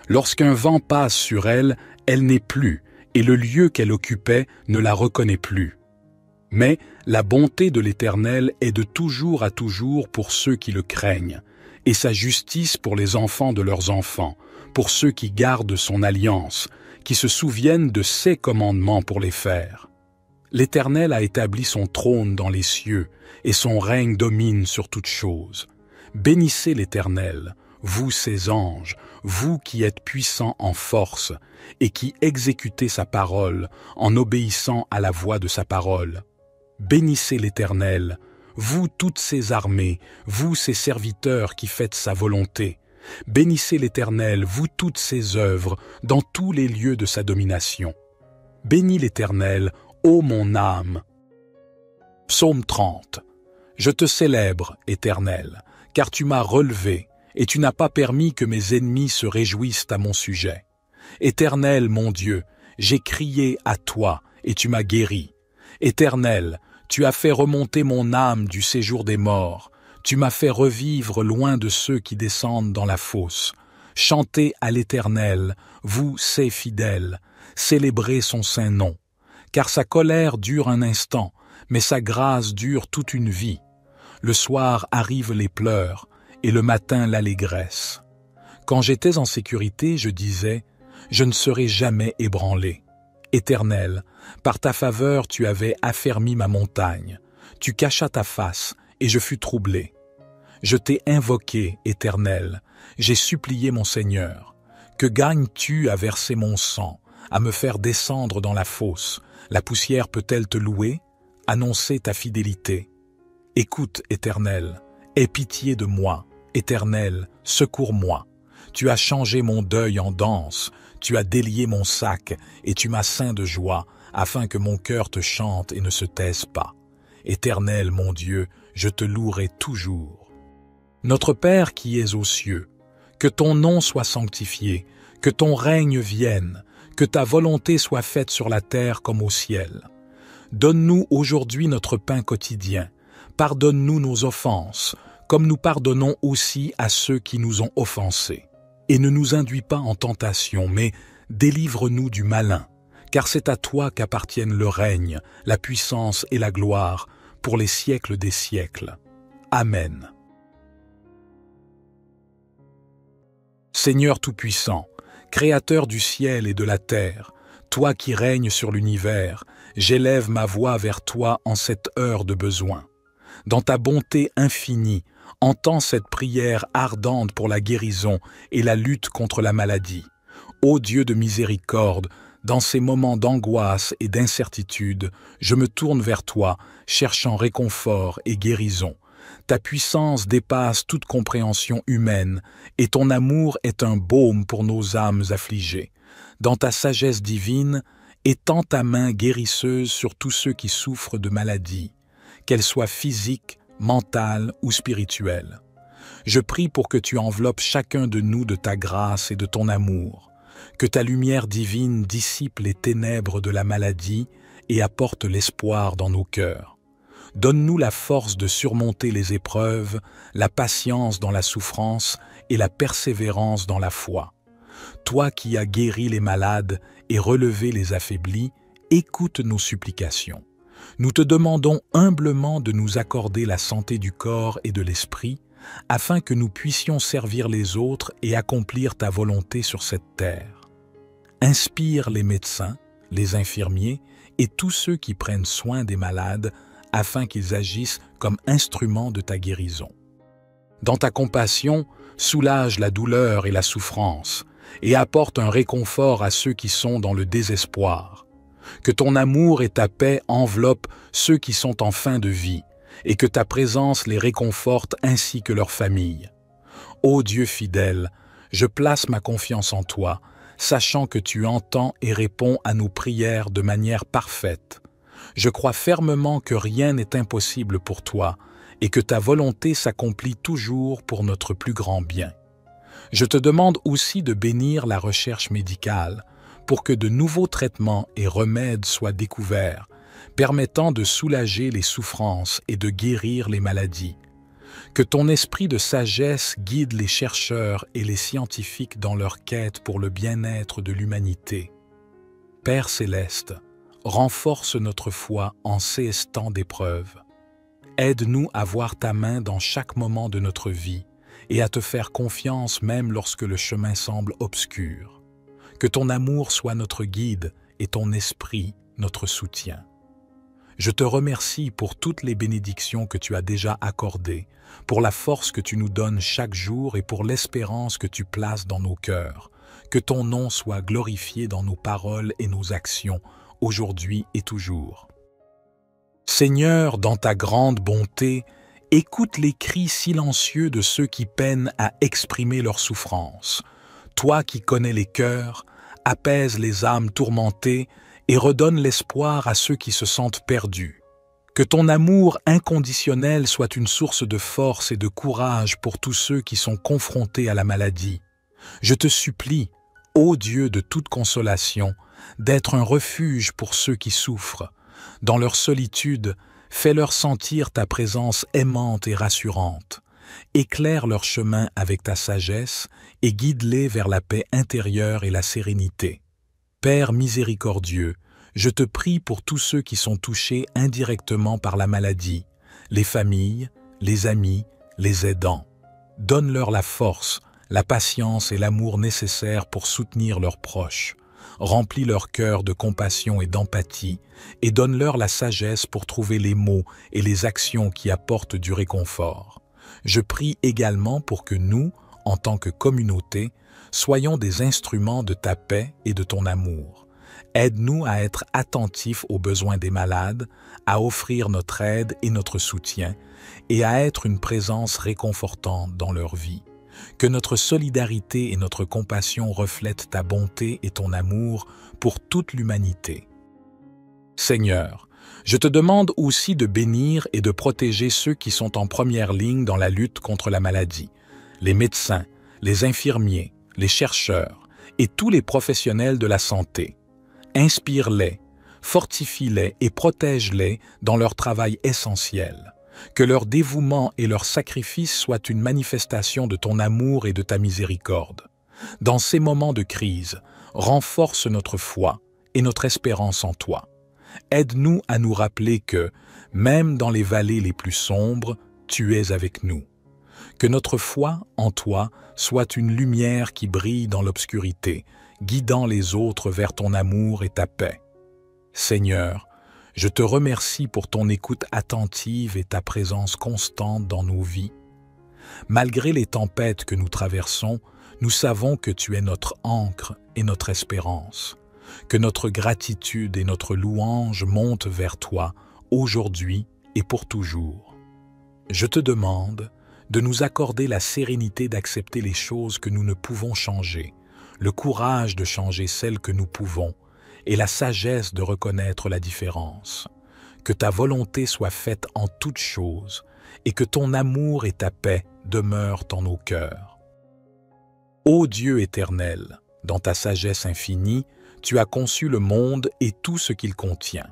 Speaker 1: Lorsqu'un vent passe sur elle, elle n'est plus, et le lieu qu'elle occupait ne la reconnaît plus. Mais la bonté de l'Éternel est de toujours à toujours pour ceux qui le craignent, et sa justice pour les enfants de leurs enfants, pour ceux qui gardent son alliance, qui se souviennent de ses commandements pour les faire. L'Éternel a établi son trône dans les cieux, et son règne domine sur toutes choses. Bénissez l'Éternel, vous ses anges, vous qui êtes puissants en force, et qui exécutez sa parole en obéissant à la voix de sa parole. Bénissez l'Éternel, vous toutes ses armées, vous ses serviteurs qui faites sa volonté. Bénissez l'Éternel, vous toutes ses œuvres, dans tous les lieux de sa domination. Bénis l'Éternel, ô mon âme. Psaume 30. Je te célèbre, Éternel, car tu m'as relevé, et tu n'as pas permis que mes ennemis se réjouissent à mon sujet. Éternel, mon Dieu, j'ai crié à toi, et tu m'as guéri. Éternel, tu as fait remonter mon âme du séjour des morts. Tu m'as fait revivre loin de ceux qui descendent dans la fosse. Chantez à l'Éternel, vous, ses fidèles, célébrez son saint nom. Car sa colère dure un instant, mais sa grâce dure toute une vie. Le soir arrivent les pleurs, et le matin l'allégresse. Quand j'étais en sécurité, je disais, je ne serai jamais ébranlé. Éternel, par ta faveur tu avais affermi ma montagne. Tu cachas ta face, et je fus troublé. Je t'ai invoqué, Éternel, j'ai supplié mon Seigneur. Que gagnes-tu à verser mon sang, à me faire descendre dans la fosse? La poussière peut-elle te louer? Annoncer ta fidélité. Écoute, Éternel, aie pitié de moi. Éternel, secours-moi. Tu as changé mon deuil en danse, tu as délié mon sac, et tu m'as ceint de joie, afin que mon cœur te chante et ne se taise pas. Éternel, mon Dieu, je te louerai toujours. Notre Père qui es aux cieux, que ton nom soit sanctifié, que ton règne vienne, que ta volonté soit faite sur la terre comme au ciel. Donne-nous aujourd'hui notre pain quotidien. Pardonne-nous nos offenses, comme nous pardonnons aussi à ceux qui nous ont offensés. Et ne nous induis pas en tentation, mais délivre-nous du malin, car c'est à toi qu'appartiennent le règne, la puissance et la gloire, pour les siècles des siècles. Amen. Seigneur Tout-Puissant, Créateur du ciel et de la terre, toi qui règnes sur l'univers, j'élève ma voix vers toi en cette heure de besoin. Dans ta bonté infinie, entends cette prière ardente pour la guérison et la lutte contre la maladie. Ô Dieu de miséricorde, dans ces moments d'angoisse et d'incertitude, je me tourne vers toi, cherchant réconfort et guérison. Ta puissance dépasse toute compréhension humaine, et ton amour est un baume pour nos âmes affligées. Dans ta sagesse divine, étends ta main guérisseuse sur tous ceux qui souffrent de maladies, qu'elles soient physiques, mentales ou spirituelles. Je prie pour que tu enveloppes chacun de nous de ta grâce et de ton amour, que ta lumière divine dissipe les ténèbres de la maladie et apporte l'espoir dans nos cœurs. Donne-nous la force de surmonter les épreuves, la patience dans la souffrance et la persévérance dans la foi. Toi qui as guéri les malades et relevé les affaiblis, écoute nos supplications. Nous te demandons humblement de nous accorder la santé du corps et de l'esprit, afin que nous puissions servir les autres et accomplir ta volonté sur cette terre. Inspire les médecins, les infirmiers et tous ceux qui prennent soin des malades, afin qu'ils agissent comme instruments de ta guérison. Dans ta compassion, soulage la douleur et la souffrance, et apporte un réconfort à ceux qui sont dans le désespoir. Que ton amour et ta paix enveloppent ceux qui sont en fin de vie, et que ta présence les réconforte ainsi que leurs familles. Ô Dieu fidèle, je place ma confiance en toi, sachant que tu entends et réponds à nos prières de manière parfaite. Je crois fermement que rien n'est impossible pour toi, et que ta volonté s'accomplit toujours pour notre plus grand bien. Je te demande aussi de bénir la recherche médicale, pour que de nouveaux traitements et remèdes soient découverts, permettant de soulager les souffrances et de guérir les maladies. Que ton esprit de sagesse guide les chercheurs et les scientifiques dans leur quête pour le bien-être de l'humanité. Père céleste, renforce notre foi en ces temps d'épreuve. Aide-nous à voir ta main dans chaque moment de notre vie et à te faire confiance même lorsque le chemin semble obscur. Que ton amour soit notre guide et ton esprit notre soutien. Je te remercie pour toutes les bénédictions que tu as déjà accordées, pour la force que tu nous donnes chaque jour et pour l'espérance que tu places dans nos cœurs. Que ton nom soit glorifié dans nos paroles et nos actions, aujourd'hui et toujours. Seigneur, dans ta grande bonté, écoute les cris silencieux de ceux qui peinent à exprimer leur souffrance. Toi qui connais les cœurs, apaise les âmes tourmentées et redonne l'espoir à ceux qui se sentent perdus. Que ton amour inconditionnel soit une source de force et de courage pour tous ceux qui sont confrontés à la maladie. Je te supplie, ô Dieu de toute consolation, d'être un refuge pour ceux qui souffrent. Dans leur solitude, fais-leur sentir ta présence aimante et rassurante. Éclaire leur chemin avec ta sagesse et guide-les vers la paix intérieure et la sérénité. Père miséricordieux, je te prie pour tous ceux qui sont touchés indirectement par la maladie, les familles, les amis, les aidants. Donne-leur la force, la patience et l'amour nécessaires pour soutenir leurs proches. Remplis leur cœur de compassion et d'empathie et donne-leur la sagesse pour trouver les mots et les actions qui apportent du réconfort. Je prie également pour que nous, en tant que communauté, soyons des instruments de ta paix et de ton amour. Aide-nous à être attentifs aux besoins des malades, à offrir notre aide et notre soutien, et à être une présence réconfortante dans leur vie. Que notre solidarité et notre compassion reflètent ta bonté et ton amour pour toute l'humanité. Seigneur, je te demande aussi de bénir et de protéger ceux qui sont en première ligne dans la lutte contre la maladie, les médecins, les infirmiers, les chercheurs et tous les professionnels de la santé. Inspire-les, fortifie-les et protège-les dans leur travail essentiel. Que leur dévouement et leur sacrifice soient une manifestation de ton amour et de ta miséricorde. Dans ces moments de crise, renforce notre foi et notre espérance en toi. Aide-nous à nous rappeler que, même dans les vallées les plus sombres, tu es avec nous. Que notre foi en toi soit une lumière qui brille dans l'obscurité, guidant les autres vers ton amour et ta paix. Seigneur, je te remercie pour ton écoute attentive et ta présence constante dans nos vies. Malgré les tempêtes que nous traversons, nous savons que tu es notre ancre et notre espérance. Que notre gratitude et notre louange montent vers toi, aujourd'hui et pour toujours. Je te demande de nous accorder la sérénité d'accepter les choses que nous ne pouvons changer, le courage de changer celles que nous pouvons, et la sagesse de reconnaître la différence. Que ta volonté soit faite en toutes choses et que ton amour et ta paix demeurent en nos cœurs. Ô Dieu éternel, dans ta sagesse infinie, tu as conçu le monde et tout ce qu'il contient.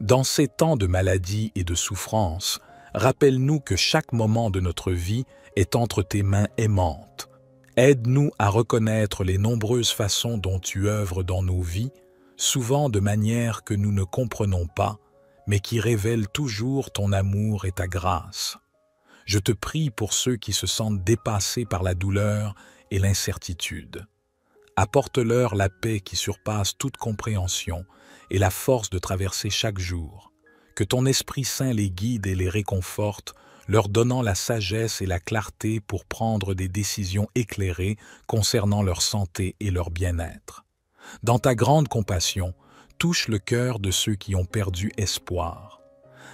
Speaker 1: Dans ces temps de maladie et de souffrance, rappelle-nous que chaque moment de notre vie est entre tes mains aimantes. Aide-nous à reconnaître les nombreuses façons dont tu œuvres dans nos vies, souvent de manière que nous ne comprenons pas, mais qui révèlent toujours ton amour et ta grâce. Je te prie pour ceux qui se sentent dépassés par la douleur et l'incertitude. Apporte-leur la paix qui surpasse toute compréhension et la force de traverser chaque jour. Que ton Esprit Saint les guide et les réconforte leur donnant la sagesse et la clarté pour prendre des décisions éclairées concernant leur santé et leur bien-être. Dans ta grande compassion, touche le cœur de ceux qui ont perdu espoir.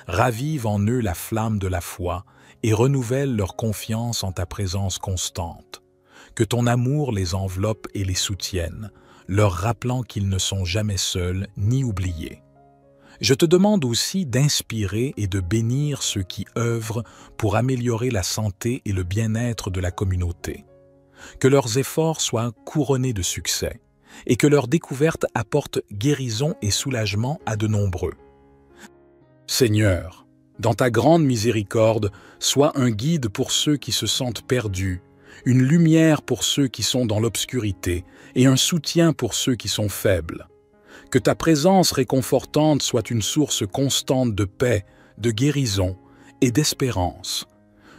Speaker 1: Ravive en eux la flamme de la foi et renouvelle leur confiance en ta présence constante. Que ton amour les enveloppe et les soutienne, leur rappelant qu'ils ne sont jamais seuls ni oubliés. Je te demande aussi d'inspirer et de bénir ceux qui œuvrent pour améliorer la santé et le bien-être de la communauté. Que leurs efforts soient couronnés de succès et que leurs découvertes apportent guérison et soulagement à de nombreux. Seigneur, dans ta grande miséricorde, sois un guide pour ceux qui se sentent perdus, une lumière pour ceux qui sont dans l'obscurité et un soutien pour ceux qui sont faibles. Que ta présence réconfortante soit une source constante de paix, de guérison et d'espérance.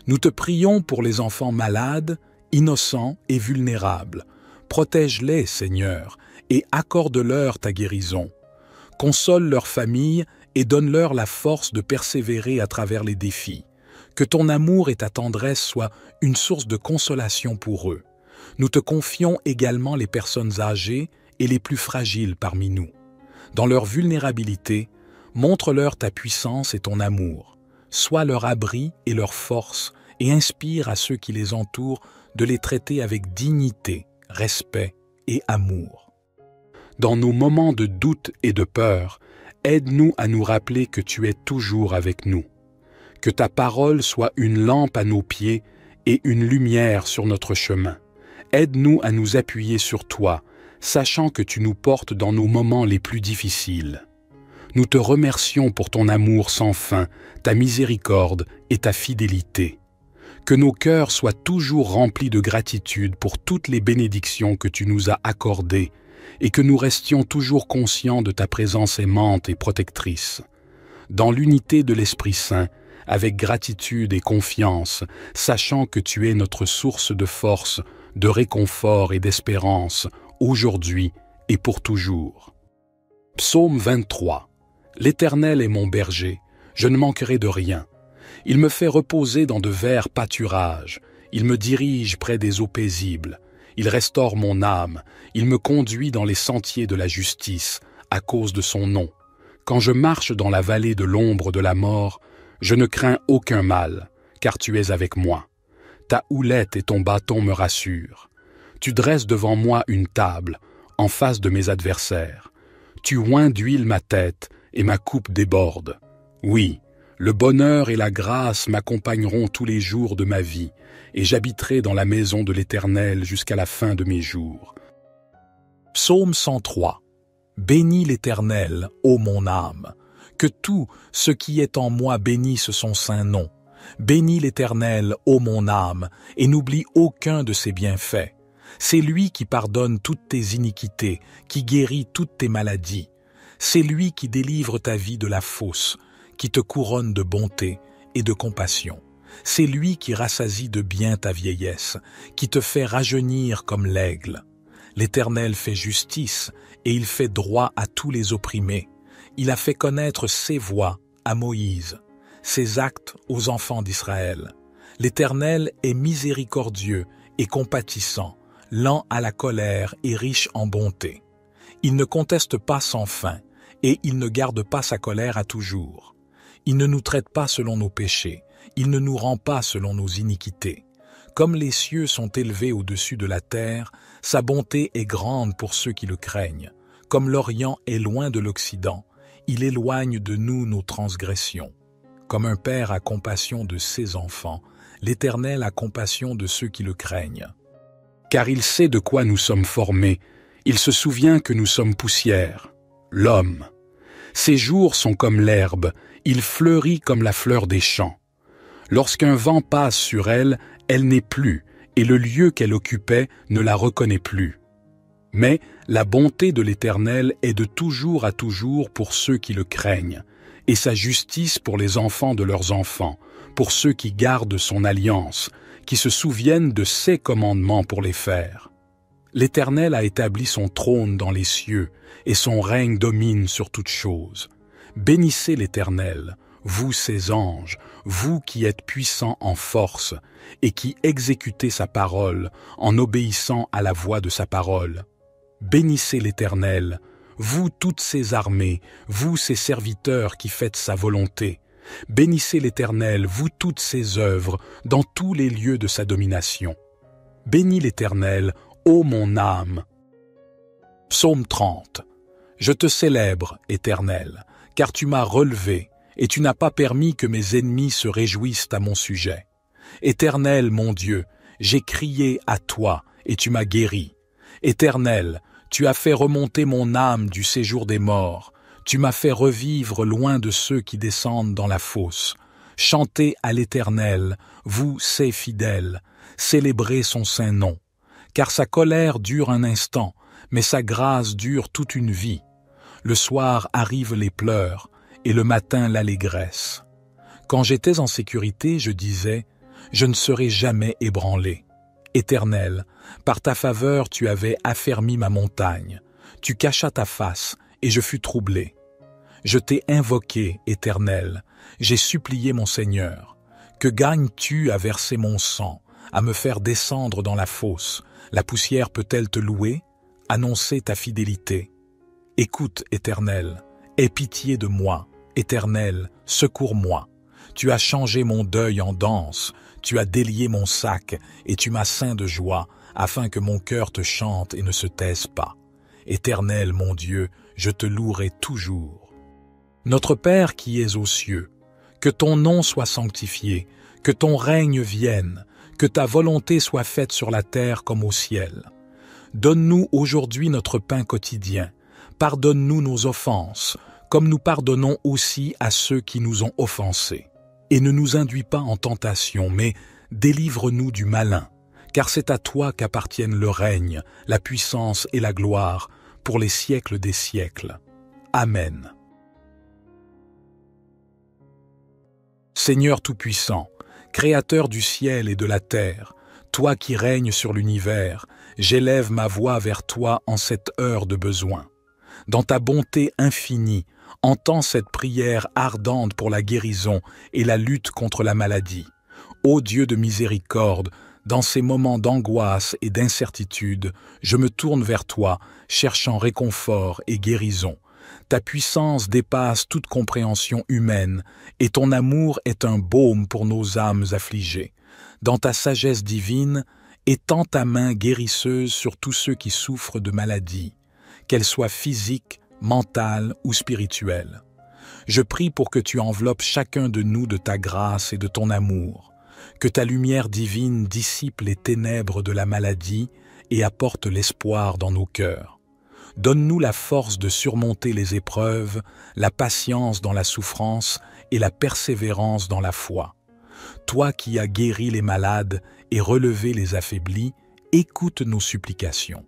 Speaker 1: Nous te prions pour les enfants malades, innocents et vulnérables. Protège-les, Seigneur, et accorde-leur ta guérison. Console leurs familles et donne-leur la force de persévérer à travers les défis. Que ton amour et ta tendresse soient une source de consolation pour eux. Nous te confions également les personnes âgées et les plus fragiles parmi nous. Dans leur vulnérabilité, montre-leur ta puissance et ton amour. Sois leur abri et leur force et inspire à ceux qui les entourent de les traiter avec dignité, respect et amour. Dans nos moments de doute et de peur, aide-nous à nous rappeler que tu es toujours avec nous. Que ta parole soit une lampe à nos pieds et une lumière sur notre chemin. Aide-nous à nous appuyer sur toi, sachant que tu nous portes dans nos moments les plus difficiles. Nous te remercions pour ton amour sans fin, ta miséricorde et ta fidélité. Que nos cœurs soient toujours remplis de gratitude pour toutes les bénédictions que tu nous as accordées et que nous restions toujours conscients de ta présence aimante et protectrice. Dans l'unité de l'Esprit Saint, avec gratitude et confiance, sachant que tu es notre source de force, de réconfort et d'espérance, aujourd'hui et pour toujours. Psaume 23. L'Éternel est mon berger, je ne manquerai de rien. Il me fait reposer dans de verts pâturages, il me dirige près des eaux paisibles, il restaure mon âme, il me conduit dans les sentiers de la justice, à cause de son nom. Quand je marche dans la vallée de l'ombre de la mort, je ne crains aucun mal, car tu es avec moi. Ta houlette et ton bâton me rassurent. Tu dresses devant moi une table, en face de mes adversaires. Tu oins d'huile ma tête, et ma coupe déborde. Oui, le bonheur et la grâce m'accompagneront tous les jours de ma vie, et j'habiterai dans la maison de l'Éternel jusqu'à la fin de mes jours. Psaume 103. Bénis l'Éternel, ô mon âme. Que tout ce qui est en moi bénisse son saint nom. Bénis l'Éternel, ô mon âme, et n'oublie aucun de ses bienfaits. C'est lui qui pardonne toutes tes iniquités, qui guérit toutes tes maladies. C'est lui qui délivre ta vie de la fosse, qui te couronne de bonté et de compassion. C'est lui qui rassasie de bien ta vieillesse, qui te fait rajeunir comme l'aigle. L'Éternel fait justice et il fait droit à tous les opprimés. Il a fait connaître ses voies à Moïse, ses actes aux enfants d'Israël. L'Éternel est miséricordieux et compatissant, lent à la colère et riche en bonté. Il ne conteste pas sans fin, et il ne garde pas sa colère à toujours. Il ne nous traite pas selon nos péchés, il ne nous rend pas selon nos iniquités. Comme les cieux sont élevés au-dessus de la terre, sa bonté est grande pour ceux qui le craignent. Comme l'Orient est loin de l'Occident, il éloigne de nous nos transgressions. Comme un père a compassion de ses enfants, l'Éternel a compassion de ceux qui le craignent. Car il sait de quoi nous sommes formés, il se souvient que nous sommes poussière, l'homme. Ses jours sont comme l'herbe, il fleurit comme la fleur des champs. Lorsqu'un vent passe sur elle, elle n'est plus, et le lieu qu'elle occupait ne la reconnaît plus. Mais la bonté de l'Éternel est de toujours à toujours pour ceux qui le craignent, et sa justice pour les enfants de leurs enfants, pour ceux qui gardent son alliance, qui se souviennent de ses commandements pour les faire. L'Éternel a établi son trône dans les cieux, et son règne domine sur toutes choses. Bénissez l'Éternel, vous ses anges, vous qui êtes puissants en force, et qui exécutez sa parole en obéissant à la voix de sa parole. Bénissez l'Éternel, vous toutes ses armées, vous ses serviteurs qui faites sa volonté. Bénissez l'Éternel, vous toutes ses œuvres, dans tous les lieux de sa domination. Bénis l'Éternel, ô mon âme. Psaume 30. Je te célèbre, Éternel, car tu m'as relevé, et tu n'as pas permis que mes ennemis se réjouissent à mon sujet. Éternel, mon Dieu, j'ai crié à toi, et tu m'as guéri. Éternel, tu as fait remonter mon âme du séjour des morts. Tu m'as fait revivre loin de ceux qui descendent dans la fosse. Chantez à l'Éternel, vous, ses fidèles, célébrez son saint nom. Car sa colère dure un instant, mais sa grâce dure toute une vie. Le soir arrivent les pleurs, et le matin l'allégresse. Quand j'étais en sécurité, je disais, je ne serai jamais ébranlé. Éternel, par ta faveur tu avais affermi ma montagne. Tu cachas ta face, et je fus troublé. Je t'ai invoqué, Éternel, j'ai supplié mon Seigneur. Que gagnes-tu à verser mon sang, à me faire descendre dans la fosse? La poussière peut-elle te louer? Annoncer ta fidélité. Écoute, Éternel, aie pitié de moi. Éternel, secours-moi. Tu as changé mon deuil en danse, tu as délié mon sac, et tu m'as ceint de joie, afin que mon cœur te chante et ne se taise pas. Éternel, mon Dieu, je te louerai toujours. Notre Père qui es aux cieux, que ton nom soit sanctifié, que ton règne vienne, que ta volonté soit faite sur la terre comme au ciel. Donne-nous aujourd'hui notre pain quotidien. Pardonne-nous nos offenses, comme nous pardonnons aussi à ceux qui nous ont offensés. Et ne nous induis pas en tentation, mais délivre-nous du malin, car c'est à toi qu'appartiennent le règne, la puissance et la gloire, pour les siècles des siècles. Amen. Seigneur Tout-Puissant, Créateur du ciel et de la terre, toi qui règnes sur l'univers, j'élève ma voix vers toi en cette heure de besoin. Dans ta bonté infinie, entends cette prière ardente pour la guérison et la lutte contre la maladie. Ô Dieu de miséricorde, dans ces moments d'angoisse et d'incertitude, je me tourne vers toi, cherchant réconfort et guérison. Ta puissance dépasse toute compréhension humaine, et ton amour est un baume pour nos âmes affligées. Dans ta sagesse divine, étends ta main guérisseuse sur tous ceux qui souffrent de maladies, qu'elles soient physiques, mentales ou spirituelles. Je prie pour que tu enveloppes chacun de nous de ta grâce et de ton amour, que ta lumière divine dissipe les ténèbres de la maladie et apporte l'espoir dans nos cœurs. Donne-nous la force de surmonter les épreuves, la patience dans la souffrance et la persévérance dans la foi. Toi qui as guéri les malades et relevé les affaiblis, écoute nos supplications.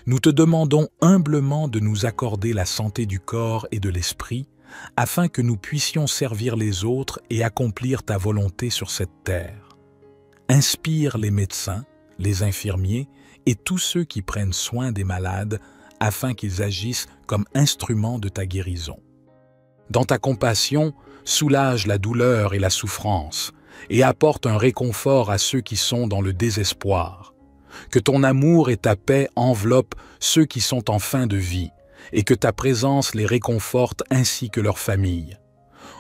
Speaker 1: Nous te demandons humblement de nous accorder la santé du corps et de l'esprit, afin que nous puissions servir les autres et accomplir ta volonté sur cette terre. Inspire les médecins, les infirmiers et tous ceux qui prennent soin des malades, afin qu'ils agissent comme instruments de ta guérison. Dans ta compassion, soulage la douleur et la souffrance, et apporte un réconfort à ceux qui sont dans le désespoir. Que ton amour et ta paix enveloppent ceux qui sont en fin de vie, et que ta présence les réconforte ainsi que leurs familles.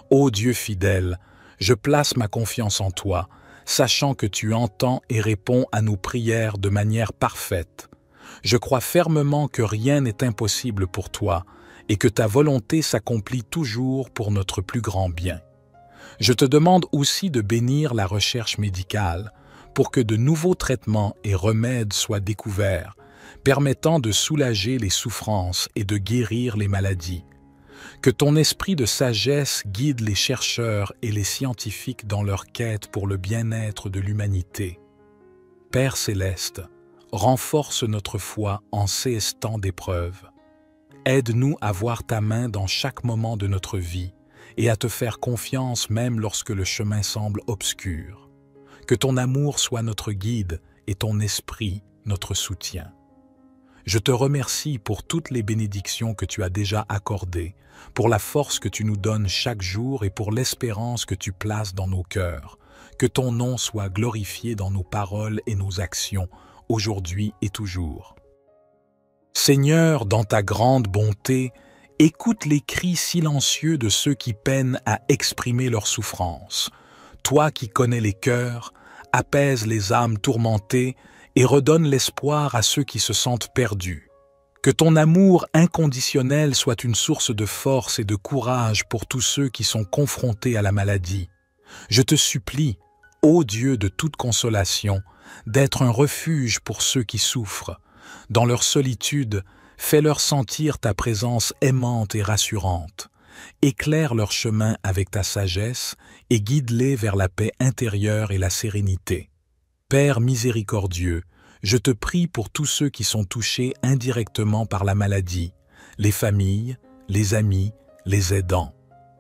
Speaker 1: Ô Dieu fidèle, je place ma confiance en toi, sachant que tu entends et réponds à nos prières de manière parfaite. Je crois fermement que rien n'est impossible pour toi et que ta volonté s'accomplit toujours pour notre plus grand bien. Je te demande aussi de bénir la recherche médicale pour que de nouveaux traitements et remèdes soient découverts, permettant de soulager les souffrances et de guérir les maladies. Que ton esprit de sagesse guide les chercheurs et les scientifiques dans leur quête pour le bien-être de l'humanité. Père céleste, renforce notre foi en ces temps d'épreuve. Aide-nous à voir ta main dans chaque moment de notre vie et à te faire confiance même lorsque le chemin semble obscur. Que ton amour soit notre guide et ton esprit notre soutien. Je te remercie pour toutes les bénédictions que tu as déjà accordées, pour la force que tu nous donnes chaque jour et pour l'espérance que tu places dans nos cœurs. Que ton nom soit glorifié dans nos paroles et nos actions, aujourd'hui et toujours. Seigneur, dans ta grande bonté, écoute les cris silencieux de ceux qui peinent à exprimer leur souffrance. Toi qui connais les cœurs, apaise les âmes tourmentées et redonne l'espoir à ceux qui se sentent perdus. Que ton amour inconditionnel soit une source de force et de courage pour tous ceux qui sont confrontés à la maladie. Je te supplie, ô Dieu de toute consolation, d'être un refuge pour ceux qui souffrent. Dans leur solitude, fais-leur sentir ta présence aimante et rassurante. Éclaire leur chemin avec ta sagesse et guide-les vers la paix intérieure et la sérénité. Père miséricordieux, je te prie pour tous ceux qui sont touchés indirectement par la maladie, les familles, les amis, les aidants.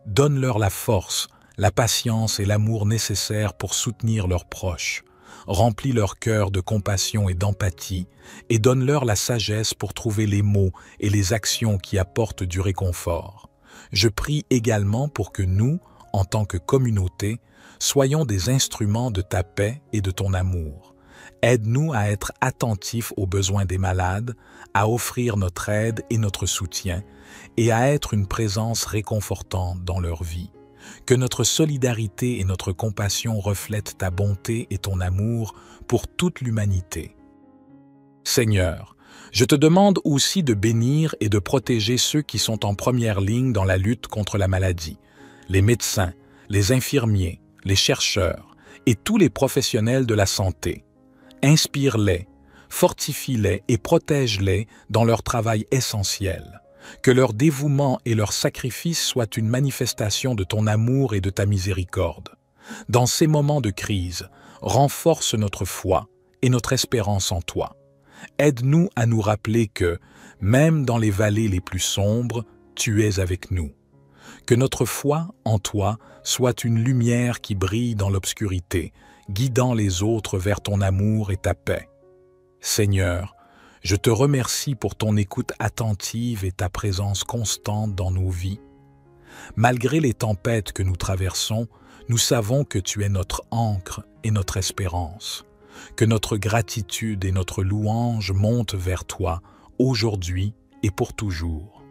Speaker 1: Donne-leur la force, la patience et l'amour nécessaires pour soutenir leurs proches. Remplis leur cœur de compassion et d'empathie et donne-leur la sagesse pour trouver les mots et les actions qui apportent du réconfort. Je prie également pour que nous, en tant que communauté, soyons des instruments de ta paix et de ton amour. Aide-nous à être attentifs aux besoins des malades, à offrir notre aide et notre soutien, et à être une présence réconfortante dans leur vie. Que notre solidarité et notre compassion reflètent ta bonté et ton amour pour toute l'humanité. Seigneur, je te demande aussi de bénir et de protéger ceux qui sont en première ligne dans la lutte contre la maladie, les médecins, les infirmiers, les chercheurs et tous les professionnels de la santé. Inspire-les, fortifie-les et protège-les dans leur travail essentiel. Que leur dévouement et leur sacrifice soient une manifestation de ton amour et de ta miséricorde. Dans ces moments de crise, renforce notre foi et notre espérance en toi. Aide-nous à nous rappeler que, même dans les vallées les plus sombres, tu es avec nous. Que notre foi en toi soit une lumière qui brille dans l'obscurité, guidant les autres vers ton amour et ta paix. Seigneur, je te remercie pour ton écoute attentive et ta présence constante dans nos vies. Malgré les tempêtes que nous traversons, nous savons que tu es notre ancre et notre espérance. Que notre gratitude et notre louange montent vers toi, aujourd'hui et pour toujours.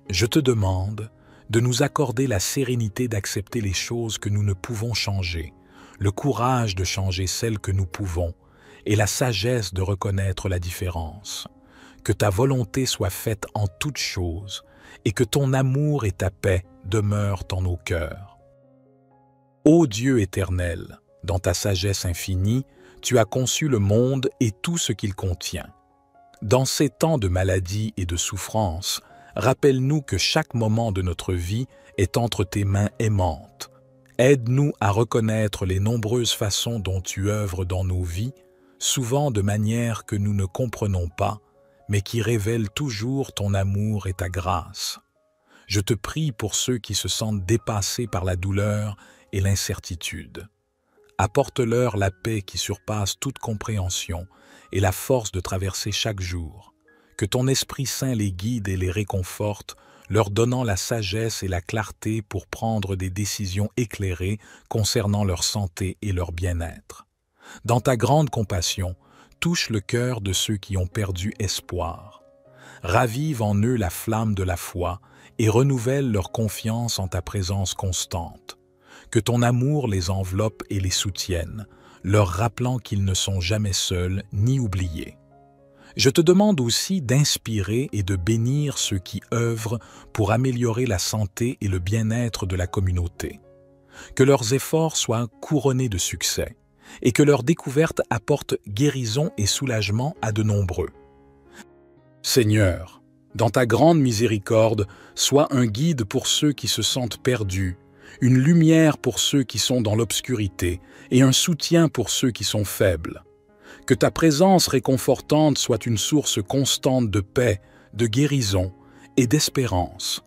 Speaker 1: Je te demande de nous accorder la sérénité d'accepter les choses que nous ne pouvons changer, le courage de changer celles que nous pouvons, et la sagesse de reconnaître la différence. Que ta volonté soit faite en toutes choses et que ton amour et ta paix demeurent en nos cœurs. Ô Dieu éternel, dans ta sagesse infinie, tu as conçu le monde et tout ce qu'il contient. Dans ces temps de maladie et de souffrance, rappelle-nous que chaque moment de notre vie est entre tes mains aimantes. Aide-nous à reconnaître les nombreuses façons dont tu œuvres dans nos vies, souvent de manière que nous ne comprenons pas, mais qui révèlent toujours ton amour et ta grâce. Je te prie pour ceux qui se sentent dépassés par la douleur et l'incertitude. Apporte-leur la paix qui surpasse toute compréhension et la force de traverser chaque jour. Que ton Esprit Saint les guide et les réconforte, leur donnant la sagesse et la clarté pour prendre des décisions éclairées concernant leur santé et leur bien-être. Dans ta grande compassion, touche le cœur de ceux qui ont perdu espoir. Ravive en eux la flamme de la foi et renouvelle leur confiance en ta présence constante. Que ton amour les enveloppe et les soutienne, leur rappelant qu'ils ne sont jamais seuls ni oubliés. Je te demande aussi d'inspirer et de bénir ceux qui œuvrent pour améliorer la santé et le bien-être de la communauté. Que leurs efforts soient couronnés de succès et que leurs découvertes apportent guérison et soulagement à de nombreux. Seigneur, dans ta grande miséricorde, sois un guide pour ceux qui se sentent perdus, une lumière pour ceux qui sont dans l'obscurité et un soutien pour ceux qui sont faibles. Que ta présence réconfortante soit une source constante de paix, de guérison et d'espérance.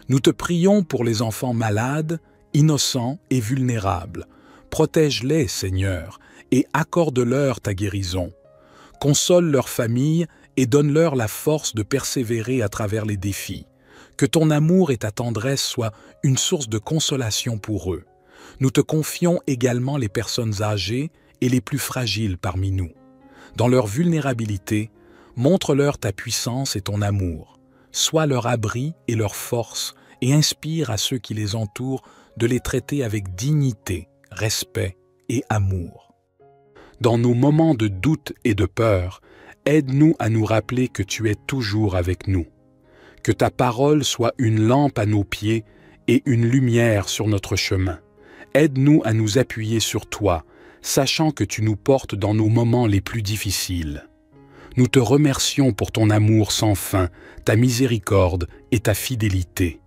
Speaker 1: Nous te prions pour les enfants malades, innocents et vulnérables. Protège-les, Seigneur, et accorde-leur ta guérison. Console leurs familles et donne-leur la force de persévérer à travers les défis. Que ton amour et ta tendresse soient une source de consolation pour eux. Nous te confions également les personnes âgées et les plus fragiles parmi nous. Dans leur vulnérabilité, montre-leur ta puissance et ton amour. Sois leur abri et leur force et inspire à ceux qui les entourent de les traiter avec dignité, respect et amour. Dans nos moments de doute et de peur, aide-nous à nous rappeler que tu es toujours avec nous. Que ta parole soit une lampe à nos pieds et une lumière sur notre chemin. Aide-nous à nous appuyer sur toi, sachant que tu nous portes dans nos moments les plus difficiles. Nous te remercions pour ton amour sans fin, ta miséricorde et ta fidélité.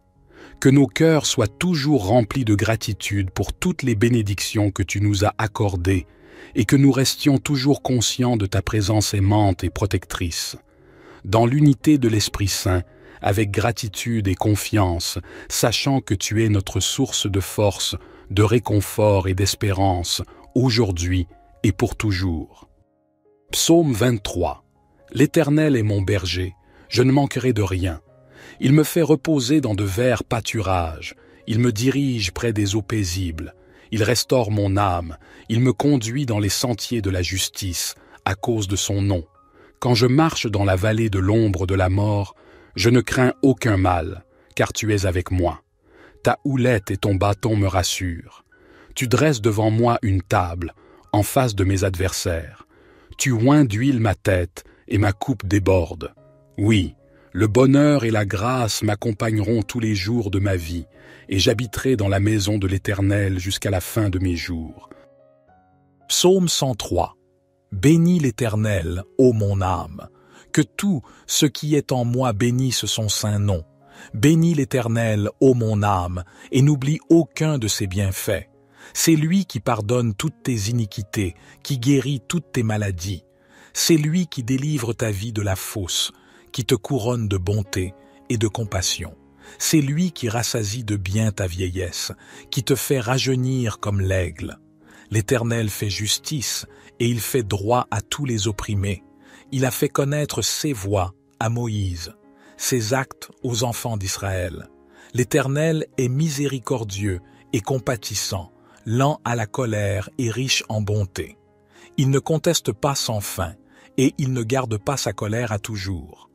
Speaker 1: Que nos cœurs soient toujours remplis de gratitude pour toutes les bénédictions que tu nous as accordées et que nous restions toujours conscients de ta présence aimante et protectrice. Dans l'unité de l'Esprit Saint, avec gratitude et confiance, sachant que tu es notre source de force, de réconfort et d'espérance, aujourd'hui et pour toujours. Psaume 23. L'Éternel est mon berger, je ne manquerai de rien. Il me fait reposer dans de verts pâturages, il me dirige près des eaux paisibles, il restaure mon âme, il me conduit dans les sentiers de la justice, à cause de son nom. Quand je marche dans la vallée de l'ombre de la mort, je ne crains aucun mal, car tu es avec moi. Ta houlette et ton bâton me rassurent. Tu dresses devant moi une table, en face de mes adversaires. Tu oins d'huile ma tête, et ma coupe déborde. Oui, le bonheur et la grâce m'accompagneront tous les jours de ma vie, et j'habiterai dans la maison de l'Éternel jusqu'à la fin de mes jours. Psaume 103. Bénis l'Éternel, ô mon âme. Que tout ce qui est en moi bénisse son saint nom. Bénis l'Éternel, ô mon âme, et n'oublie aucun de ses bienfaits. C'est lui qui pardonne toutes tes iniquités, qui guérit toutes tes maladies. C'est lui qui délivre ta vie de la fosse, qui te couronne de bonté et de compassion. C'est lui qui rassasie de bien ta vieillesse, qui te fait rajeunir comme l'aigle. L'Éternel fait justice et il fait droit à tous les opprimés. Il a fait connaître ses voies à Moïse, ses actes aux enfants d'Israël. L'Éternel est miséricordieux et compatissant, lent à la colère et riche en bonté. Il ne conteste pas sans fin, et il ne garde pas sa colère à toujours.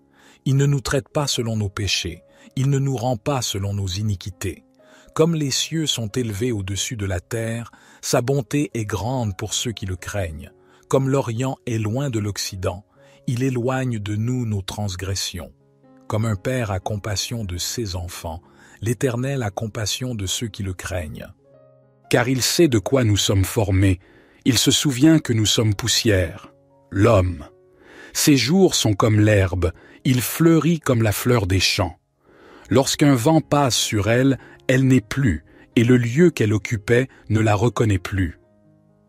Speaker 1: Il ne nous traite pas selon nos péchés, il ne nous rend pas selon nos iniquités. Comme les cieux sont élevés au-dessus de la terre, sa bonté est grande pour ceux qui le craignent. Comme l'Orient est loin de l'Occident, il éloigne de nous nos transgressions. Comme un père a compassion de ses enfants, l'Éternel a compassion de ceux qui le craignent. Car il sait de quoi nous sommes formés, il se souvient que nous sommes poussière, l'homme. Ses jours sont comme l'herbe, il fleurit comme la fleur des champs. Lorsqu'un vent passe sur elle, elle n'est plus, et le lieu qu'elle occupait ne la reconnaît plus.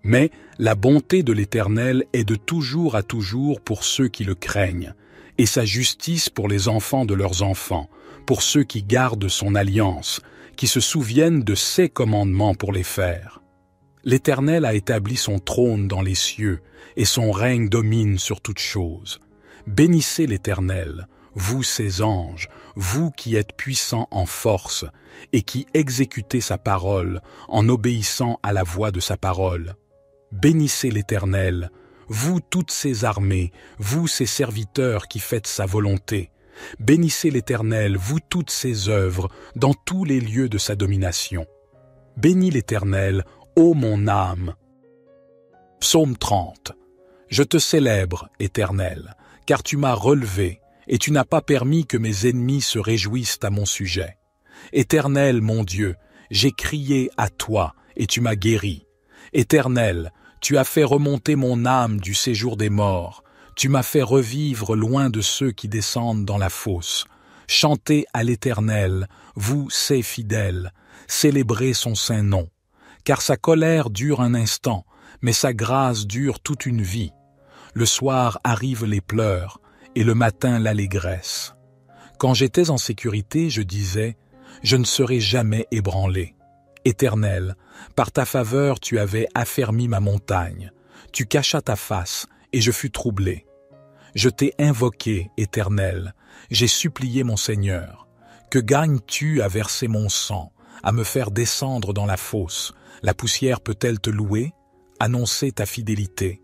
Speaker 1: Mais la bonté de l'Éternel est de toujours à toujours pour ceux qui le craignent, et sa justice pour les enfants de leurs enfants, pour ceux qui gardent son alliance, qui se souviennent de ses commandements pour les faire. L'Éternel a établi son trône dans les cieux, et son règne domine sur toutes choses. Bénissez l'Éternel, vous ses anges, vous qui êtes puissants en force, et qui exécutez sa parole en obéissant à la voix de sa parole. Bénissez l'Éternel, vous toutes ses armées, vous ses serviteurs qui faites sa volonté. Bénissez l'Éternel, vous toutes ses œuvres, dans tous les lieux de sa domination. Bénis l'Éternel, ô mon âme. Psaume 30. Je te célèbre, Éternel, car tu m'as relevé, et tu n'as pas permis que mes ennemis se réjouissent à mon sujet. Éternel, mon Dieu, j'ai crié à toi, et tu m'as guéri. Éternel, tu as fait remonter mon âme du séjour des morts. Tu m'as fait revivre loin de ceux qui descendent dans la fosse. Chantez à l'Éternel, vous, ses fidèles, célébrez son saint nom. Car sa colère dure un instant, mais sa grâce dure toute une vie. Le soir arrivent les pleurs, et le matin l'allégresse. Quand j'étais en sécurité, je disais, je ne serai jamais ébranlé. Éternel, par ta faveur tu avais affermi ma montagne. Tu cachas ta face, et je fus troublé. Je t'ai invoqué, Éternel, j'ai supplié mon Seigneur. Que gagnes-tu à verser mon sang, à me faire descendre dans la fosse? La poussière peut-elle te louer? Annoncer ta fidélité.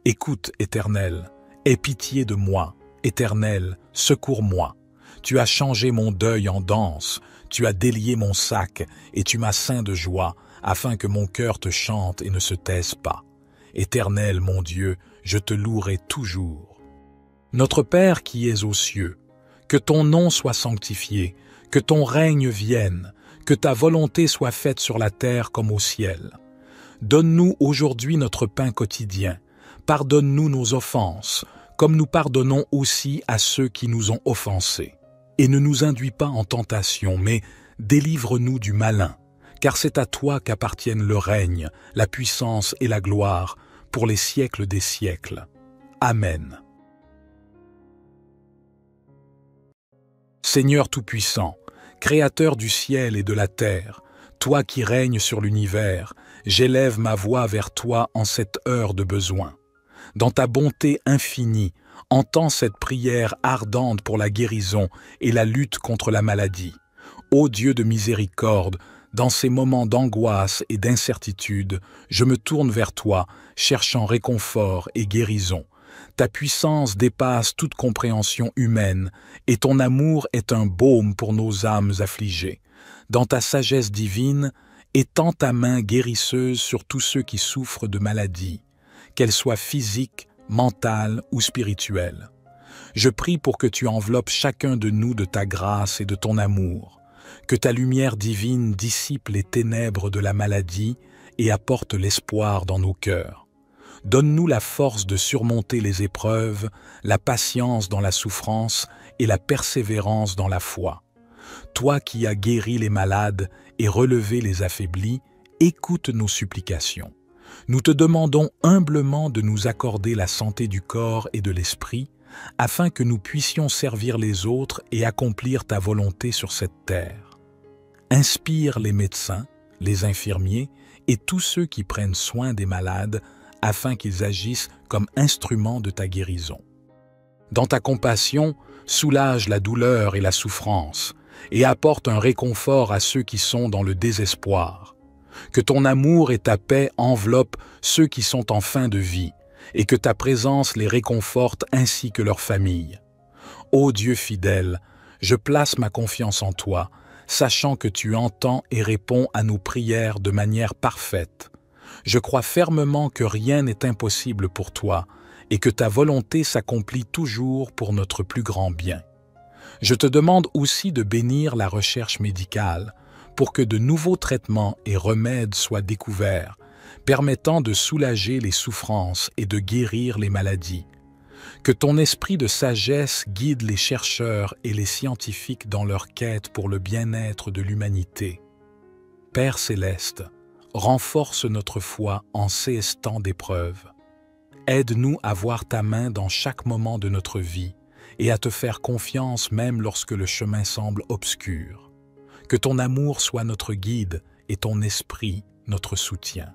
Speaker 1: Écoute, Éternel, aie pitié de moi. Éternel, secours-moi. Tu as changé mon deuil en danse, tu as délié mon sac, et tu m'as ceint de joie, afin que mon cœur te chante et ne se taise pas. Éternel, mon Dieu, je te louerai toujours. Notre Père qui es aux cieux, que ton nom soit sanctifié, que ton règne vienne, que ta volonté soit faite sur la terre comme au ciel. Donne-nous aujourd'hui notre pain quotidien. Pardonne-nous nos offenses, comme nous pardonnons aussi à ceux qui nous ont offensés. Et ne nous induis pas en tentation, mais délivre-nous du malin, car c'est à toi qu'appartiennent le règne, la puissance et la gloire, pour les siècles des siècles. Amen. Seigneur Tout-Puissant, Créateur du ciel et de la terre, toi qui règnes sur l'univers, j'élève ma voix vers toi en cette heure de besoin. Dans ta bonté infinie, entends cette prière ardente pour la guérison et la lutte contre la maladie. Ô Dieu de miséricorde, dans ces moments d'angoisse et d'incertitude, je me tourne vers toi, cherchant réconfort et guérison. Ta puissance dépasse toute compréhension humaine, et ton amour est un baume pour nos âmes affligées. Dans ta sagesse divine, étends ta main guérisseuse sur tous ceux qui souffrent de maladies, qu'elles soient physiques, mentales ou spirituelles. Je prie pour que tu enveloppes chacun de nous de ta grâce et de ton amour, que ta lumière divine dissipe les ténèbres de la maladie et apporte l'espoir dans nos cœurs. Donne-nous la force de surmonter les épreuves, la patience dans la souffrance et la persévérance dans la foi. Toi qui as guéri les malades et relevé les affaiblis, écoute nos supplications. Nous te demandons humblement de nous accorder la santé du corps et de l'esprit, afin que nous puissions servir les autres et accomplir ta volonté sur cette terre. Inspire les médecins, les infirmiers et tous ceux qui prennent soin des malades, afin qu'ils agissent comme instruments de ta guérison. Dans ta compassion, soulage la douleur et la souffrance, et apporte un réconfort à ceux qui sont dans le désespoir. Que ton amour et ta paix enveloppent ceux qui sont en fin de vie, et que ta présence les réconforte ainsi que leurs familles. Ô Dieu fidèle, je place ma confiance en toi, sachant que tu entends et réponds à nos prières de manière parfaite. Je crois fermement que rien n'est impossible pour toi et que ta volonté s'accomplit toujours pour notre plus grand bien. Je te demande aussi de bénir la recherche médicale pour que de nouveaux traitements et remèdes soient découverts, permettant de soulager les souffrances et de guérir les maladies. Que ton esprit de sagesse guide les chercheurs et les scientifiques dans leur quête pour le bien-être de l'humanité. Père céleste, renforce notre foi en ces temps d'épreuve. Aide-nous à voir ta main dans chaque moment de notre vie et à te faire confiance même lorsque le chemin semble obscur. Que ton amour soit notre guide et ton esprit notre soutien.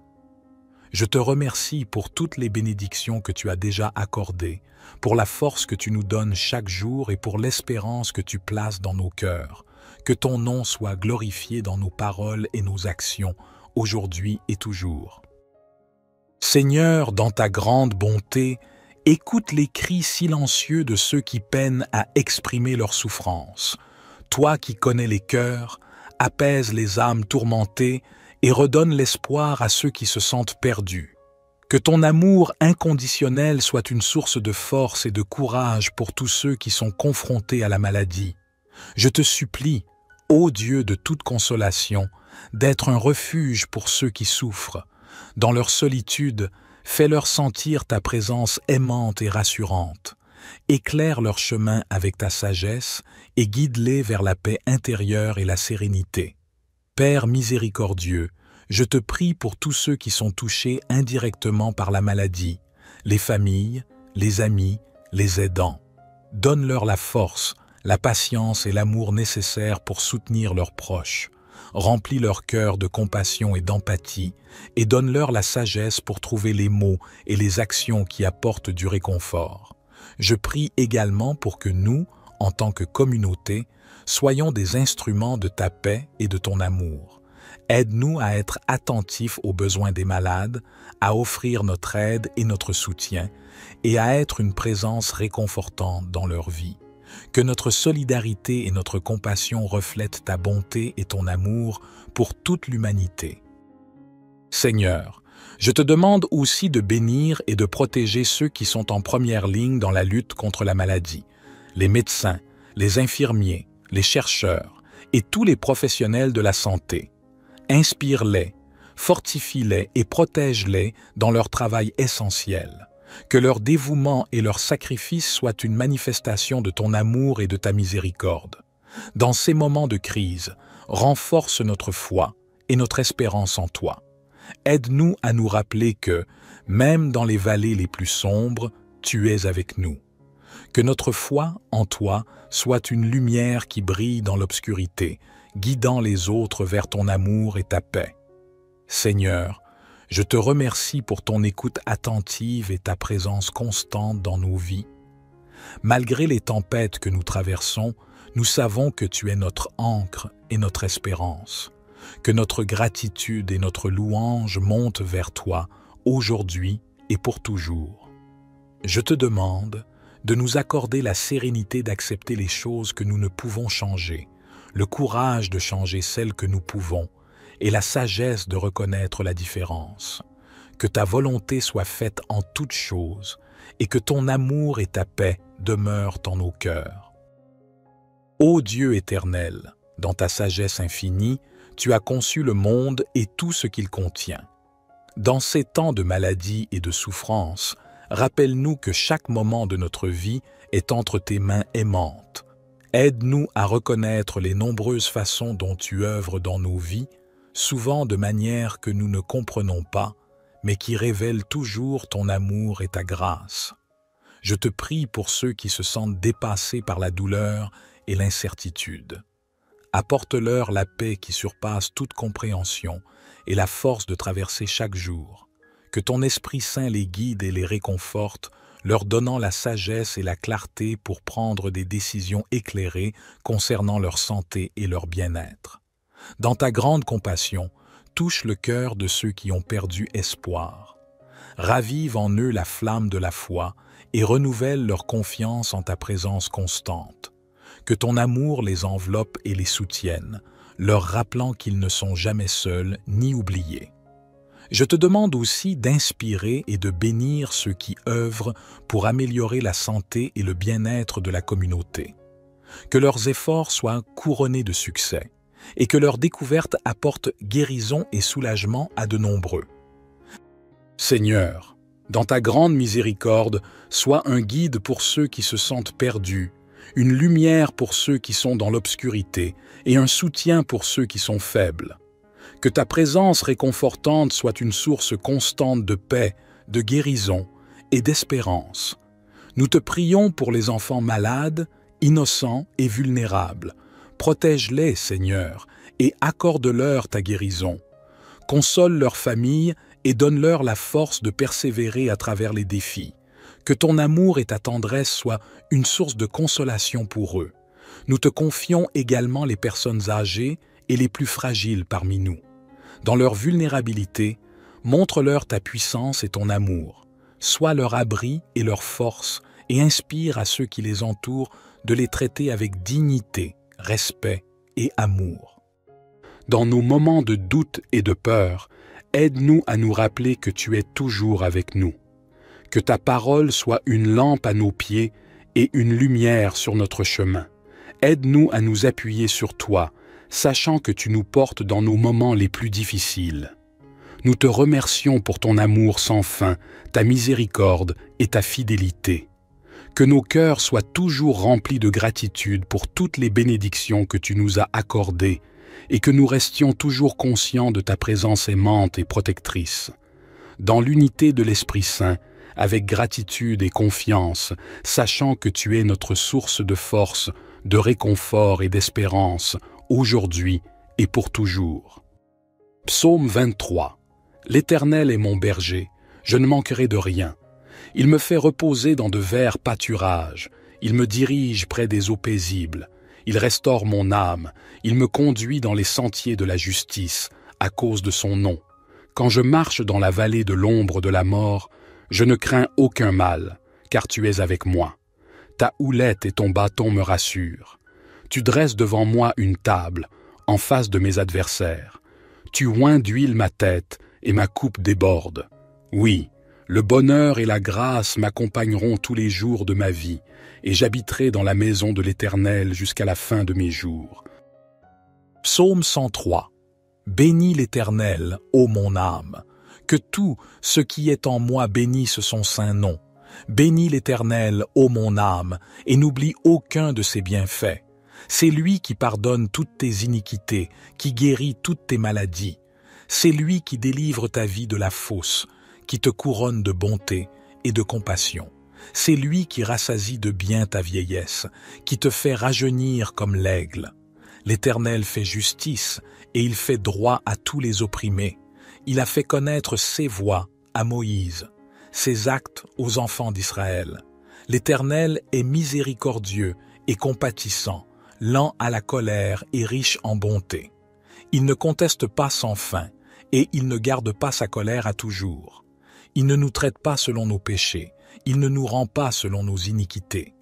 Speaker 1: Je te remercie pour toutes les bénédictions que tu as déjà accordées, pour la force que tu nous donnes chaque jour et pour l'espérance que tu places dans nos cœurs. Que ton nom soit glorifié dans nos paroles et nos actions, aujourd'hui et toujours. Seigneur, dans ta grande bonté, écoute les cris silencieux de ceux qui peinent à exprimer leur souffrance. Toi qui connais les cœurs, apaise les âmes tourmentées et redonne l'espoir à ceux qui se sentent perdus. Que ton amour inconditionnel soit une source de force et de courage pour tous ceux qui sont confrontés à la maladie. Je te supplie, ô Dieu de toute consolation, d'être un refuge pour ceux qui souffrent. Dans leur solitude, fais-leur sentir ta présence aimante et rassurante. Éclaire leur chemin avec ta sagesse et guide-les vers la paix intérieure et la sérénité. Père miséricordieux, je te prie pour tous ceux qui sont touchés indirectement par la maladie, les familles, les amis, les aidants. Donne-leur la force, la patience et l'amour nécessaires pour soutenir leurs proches. Remplis leur cœur de compassion et d'empathie et donne-leur la sagesse pour trouver les mots et les actions qui apportent du réconfort. Je prie également pour que nous, en tant que communauté, soyons des instruments de ta paix et de ton amour. Aide-nous à être attentifs aux besoins des malades, à offrir notre aide et notre soutien, et à être une présence réconfortante dans leur vie. Que notre solidarité et notre compassion reflètent ta bonté et ton amour pour toute l'humanité. Seigneur, je te demande aussi de bénir et de protéger ceux qui sont en première ligne dans la lutte contre la maladie, les médecins, les infirmiers, les chercheurs et tous les professionnels de la santé. Inspire-les, fortifie-les et protège-les dans leur travail essentiel. Que leur dévouement et leur sacrifice soient une manifestation de ton amour et de ta miséricorde. Dans ces moments de crise, renforce notre foi et notre espérance en toi. Aide-nous à nous rappeler que, même dans les vallées les plus sombres, tu es avec nous. Que notre foi en toi soit une lumière qui brille dans l'obscurité, guidant les autres vers ton amour et ta paix. Seigneur, je te remercie pour ton écoute attentive et ta présence constante dans nos vies. Malgré les tempêtes que nous traversons, nous savons que tu es notre ancre et notre espérance. Que notre gratitude et notre louange montent vers toi, aujourd'hui et pour toujours. Je te demande de nous accorder la sérénité d'accepter les choses que nous ne pouvons changer, le courage de changer celles que nous pouvons, et la sagesse de reconnaître la différence. Que ta volonté soit faite en toutes choses, et que ton amour et ta paix demeurent en nos cœurs. Ô Dieu éternel, dans ta sagesse infinie, tu as conçu le monde et tout ce qu'il contient. Dans ces temps de maladie et de souffrance, rappelle-nous que chaque moment de notre vie est entre tes mains aimantes. Aide-nous à reconnaître les nombreuses façons dont tu œuvres dans nos vies, souvent de manière que nous ne comprenons pas, mais qui révèlent toujours ton amour et ta grâce. Je te prie pour ceux qui se sentent dépassés par la douleur et l'incertitude. Apporte-leur la paix qui surpasse toute compréhension et la force de traverser chaque jour. Que ton Esprit Saint les guide et les réconforte, leur donnant la sagesse et la clarté pour prendre des décisions éclairées concernant leur santé et leur bien-être. Dans ta grande compassion, touche le cœur de ceux qui ont perdu espoir. Ravive en eux la flamme de la foi et renouvelle leur confiance en ta présence constante. Que ton amour les enveloppe et les soutienne, leur rappelant qu'ils ne sont jamais seuls ni oubliés. Je te demande aussi d'inspirer et de bénir ceux qui œuvrent pour améliorer la santé et le bien-être de la communauté. Que leurs efforts soient couronnés de succès et que leurs découvertes apportent guérison et soulagement à de nombreux. Seigneur, dans ta grande miséricorde, sois un guide pour ceux qui se sentent perdus, une lumière pour ceux qui sont dans l'obscurité et un soutien pour ceux qui sont faibles. Que ta présence réconfortante soit une source constante de paix, de guérison et d'espérance. Nous te prions pour les enfants malades, innocents et vulnérables. Protège-les, Seigneur, et accorde-leur ta guérison. Console leurs familles et donne-leur la force de persévérer à travers les défis. Que ton amour et ta tendresse soient une source de consolation pour eux. Nous te confions également les personnes âgées et les plus fragiles parmi nous. Dans leur vulnérabilité, montre-leur ta puissance et ton amour. Sois leur abri et leur force et inspire à ceux qui les entourent de les traiter avec dignité, respect et amour. Dans nos moments de doute et de peur, aide-nous à nous rappeler que tu es toujours avec nous. Que ta parole soit une lampe à nos pieds et une lumière sur notre chemin. Aide-nous à nous appuyer sur toi, sachant que tu nous portes dans nos moments les plus difficiles. Nous te remercions pour ton amour sans fin, ta miséricorde et ta fidélité. Que nos cœurs soient toujours remplis de gratitude pour toutes les bénédictions que tu nous as accordées et que nous restions toujours conscients de ta présence aimante et protectrice. Dans l'unité de l'Esprit Saint, avec gratitude et confiance, sachant que tu es notre source de force, de réconfort et d'espérance, aujourd'hui et pour toujours. Psaume 23. L'Éternel est mon berger, je ne manquerai de rien. Il me fait reposer dans de verts pâturages. Il me dirige près des eaux paisibles. Il restaure mon âme. Il me conduit dans les sentiers de la justice, à cause de son nom. Quand je marche dans la vallée de l'ombre de la mort, je ne crains aucun mal, car tu es avec moi. Ta houlette et ton bâton me rassurent. Tu dresses devant moi une table, en face de mes adversaires. Tu oins d'huile ma tête, et ma coupe déborde. Oui, le bonheur et la grâce m'accompagneront tous les jours de ma vie, et j'habiterai dans la maison de l'Éternel jusqu'à la fin de mes jours. Psaume 103. Bénis l'Éternel, ô mon âme. Que tout ce qui est en moi bénisse son saint nom. Bénis l'Éternel, ô mon âme, et n'oublie aucun de ses bienfaits. C'est lui qui pardonne toutes tes iniquités, qui guérit toutes tes maladies. C'est lui qui délivre ta vie de la fosse, qui te couronne de bonté et de compassion. C'est lui qui rassasie de bien ta vieillesse, qui te fait rajeunir comme l'aigle. L'Éternel fait justice et il fait droit à tous les opprimés. Il a fait connaître ses voies à Moïse, ses actes aux enfants d'Israël. L'Éternel est miséricordieux et compatissant, lent à la colère et riche en bonté. Il ne conteste pas sans fin, et il ne garde pas sa colère à toujours. Il ne nous traite pas selon nos péchés, il ne nous rend pas selon nos iniquités.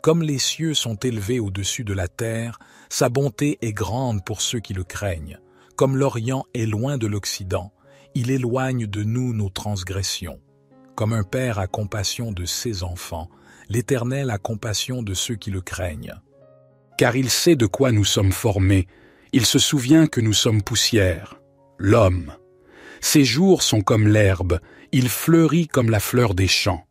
Speaker 1: Comme les cieux sont élevés au-dessus de la terre, sa bonté est grande pour ceux qui le craignent. Comme l'Orient est loin de l'Occident, il éloigne de nous nos transgressions. Comme un père a compassion de ses enfants, l'Éternel a compassion de ceux qui le craignent. Car il sait de quoi nous sommes formés, il se souvient que nous sommes poussière. L'homme. Ses jours sont comme l'herbe, il fleurit comme la fleur des champs.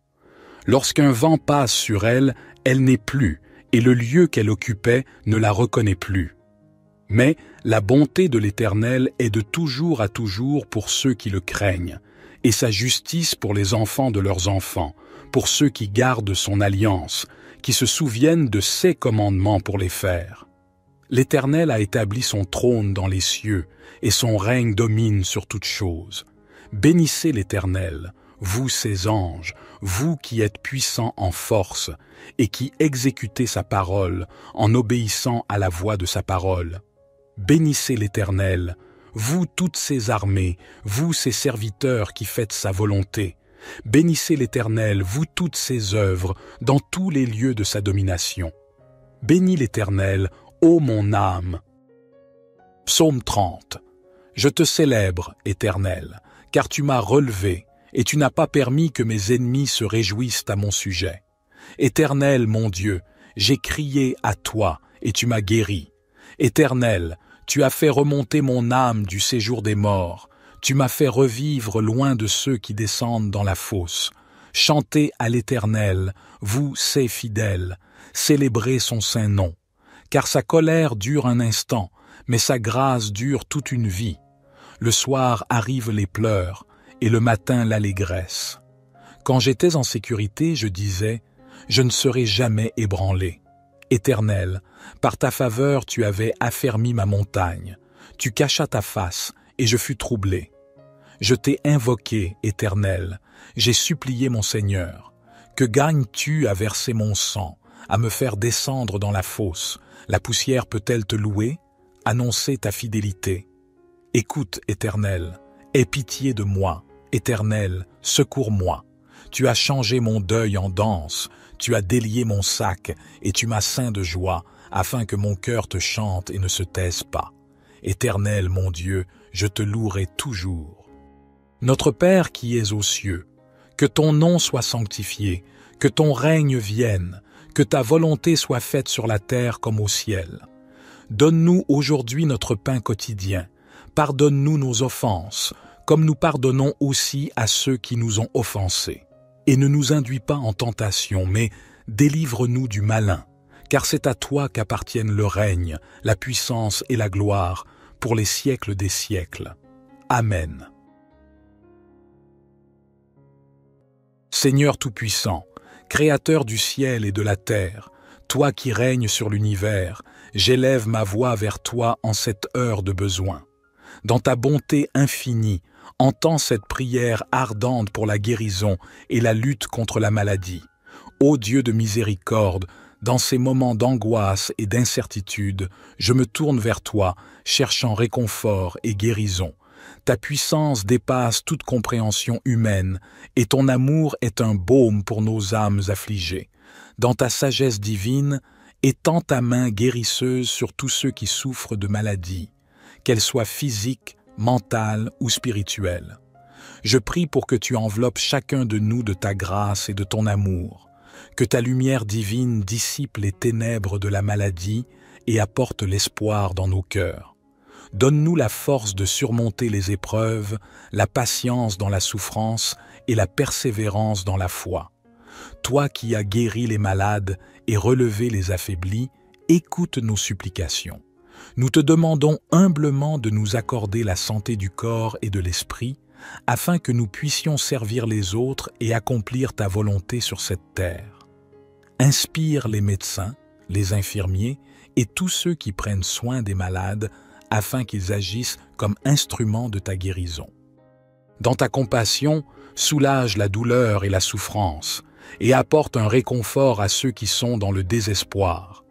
Speaker 1: Lorsqu'un vent passe sur elle, elle n'est plus, et le lieu qu'elle occupait ne la reconnaît plus. Mais la bonté de l'Éternel est de toujours à toujours pour ceux qui le craignent, et sa justice pour les enfants de leurs enfants, pour ceux qui gardent son alliance, qui se souviennent de ses commandements pour les faire. L'Éternel a établi son trône dans les cieux, et son règne domine sur toutes choses. Bénissez l'Éternel, vous ses anges, vous qui êtes puissants en force, et qui exécutez sa parole en obéissant à la voix de sa parole. Bénissez l'Éternel, vous toutes ses armées, vous ses serviteurs qui faites sa volonté. Bénissez l'Éternel, vous toutes ses œuvres, dans tous les lieux de sa domination. Bénis l'Éternel, ô mon âme. Psaume 30. Je te célèbre, Éternel, car tu m'as relevé, et tu n'as pas permis que mes ennemis se réjouissent à mon sujet. Éternel, mon Dieu, j'ai crié à toi, et tu m'as guéri. Éternel, tu as fait remonter mon âme du séjour des morts. Tu m'as fait revivre loin de ceux qui descendent dans la fosse. Chantez à l'Éternel, vous, ses fidèles, célébrez son saint nom. Car sa colère dure un instant, mais sa grâce dure toute une vie. Le soir arrivent les pleurs, et le matin l'allégresse. Quand j'étais en sécurité, je disais, je ne serai jamais ébranlé. Éternel, par ta faveur tu avais affermi ma montagne. Tu cachas ta face, et je fus troublé. Je t'ai invoqué, Éternel, j'ai supplié mon Seigneur. Que gagnes-tu à verser mon sang, à me faire descendre dans la fosse? La poussière peut-elle te louer? Annoncer ta fidélité. Écoute, Éternel, aie pitié de moi. Éternel, secours-moi. Tu as changé mon deuil en danse, tu as délié mon sac, et tu m'as ceint de joie, afin que mon cœur te chante et ne se taise pas. Éternel, mon Dieu, je te louerai toujours. Notre Père qui es aux cieux, que ton nom soit sanctifié, que ton règne vienne, que ta volonté soit faite sur la terre comme au ciel. Donne-nous aujourd'hui notre pain quotidien. Pardonne-nous nos offenses, comme nous pardonnons aussi à ceux qui nous ont offensés. Et ne nous induis pas en tentation, mais délivre-nous du malin, car c'est à toi qu'appartiennent le règne, la puissance et la gloire, pour les siècles des siècles. Amen. Seigneur Tout-Puissant, Créateur du ciel et de la terre, toi qui règnes sur l'univers, j'élève ma voix vers toi en cette heure de besoin. Dans ta bonté infinie, Entends cette prière ardente pour la guérison et la lutte contre la maladie. Ô Dieu de miséricorde, dans ces moments d'angoisse et d'incertitude, je me tourne vers toi, cherchant réconfort et guérison. Ta puissance dépasse toute compréhension humaine, et ton amour est un baume pour nos âmes affligées. Dans ta sagesse divine, étends ta main guérisseuse sur tous ceux qui souffrent de maladies, qu'elles soient physiques, mentales ou spirituelles. Je prie pour que tu enveloppes chacun de nous de ta grâce et de ton amour, que ta lumière divine dissipe les ténèbres de la maladie et apporte l'espoir dans nos cœurs. Donne-nous la force de surmonter les épreuves, la patience dans la souffrance et la persévérance dans la foi. Toi qui as guéri les malades et relevé les affaiblis, écoute nos supplications. Nous te demandons humblement de nous accorder la santé du corps et de l'esprit, afin que nous puissions servir les autres et accomplir ta volonté sur cette terre. Inspire les médecins, les infirmiers et tous ceux qui prennent soin des malades, afin qu'ils agissent comme instruments de ta guérison. Dans ta compassion, soulage la douleur et la souffrance, et apporte un réconfort à ceux qui sont dans le désespoir.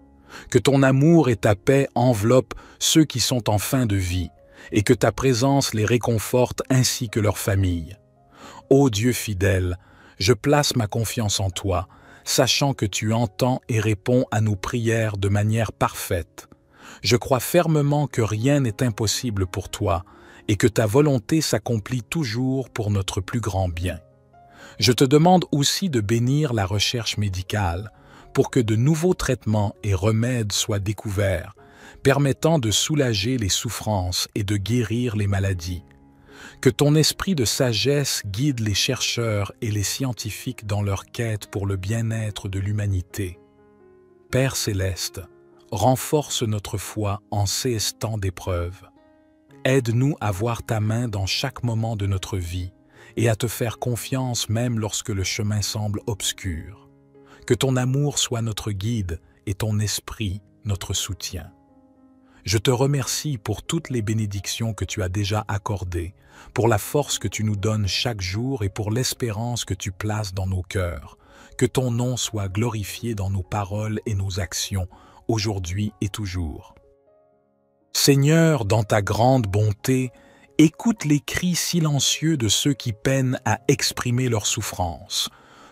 Speaker 1: Que ton amour et ta paix enveloppent ceux qui sont en fin de vie, et que ta présence les réconforte ainsi que leurs familles. Ô Dieu fidèle, je place ma confiance en toi, sachant que tu entends et réponds à nos prières de manière parfaite. Je crois fermement que rien n'est impossible pour toi et que ta volonté s'accomplit toujours pour notre plus grand bien. Je te demande aussi de bénir la recherche médicale pour que de nouveaux traitements et remèdes soient découverts, permettant de soulager les souffrances et de guérir les maladies. Que ton esprit de sagesse guide les chercheurs et les scientifiques dans leur quête pour le bien-être de l'humanité. Père céleste, renforce notre foi en ces temps d'épreuve. Aide-nous à voir ta main dans chaque moment de notre vie et à te faire confiance même lorsque le chemin semble obscur. Que ton amour soit notre guide et ton esprit notre soutien. Je te remercie pour toutes les bénédictions que tu as déjà accordées, pour la force que tu nous donnes chaque jour et pour l'espérance que tu places dans nos cœurs. Que ton nom soit glorifié dans nos paroles et nos actions, aujourd'hui et toujours. Seigneur, dans ta grande bonté, écoute les cris silencieux de ceux qui peinent à exprimer leur souffrance.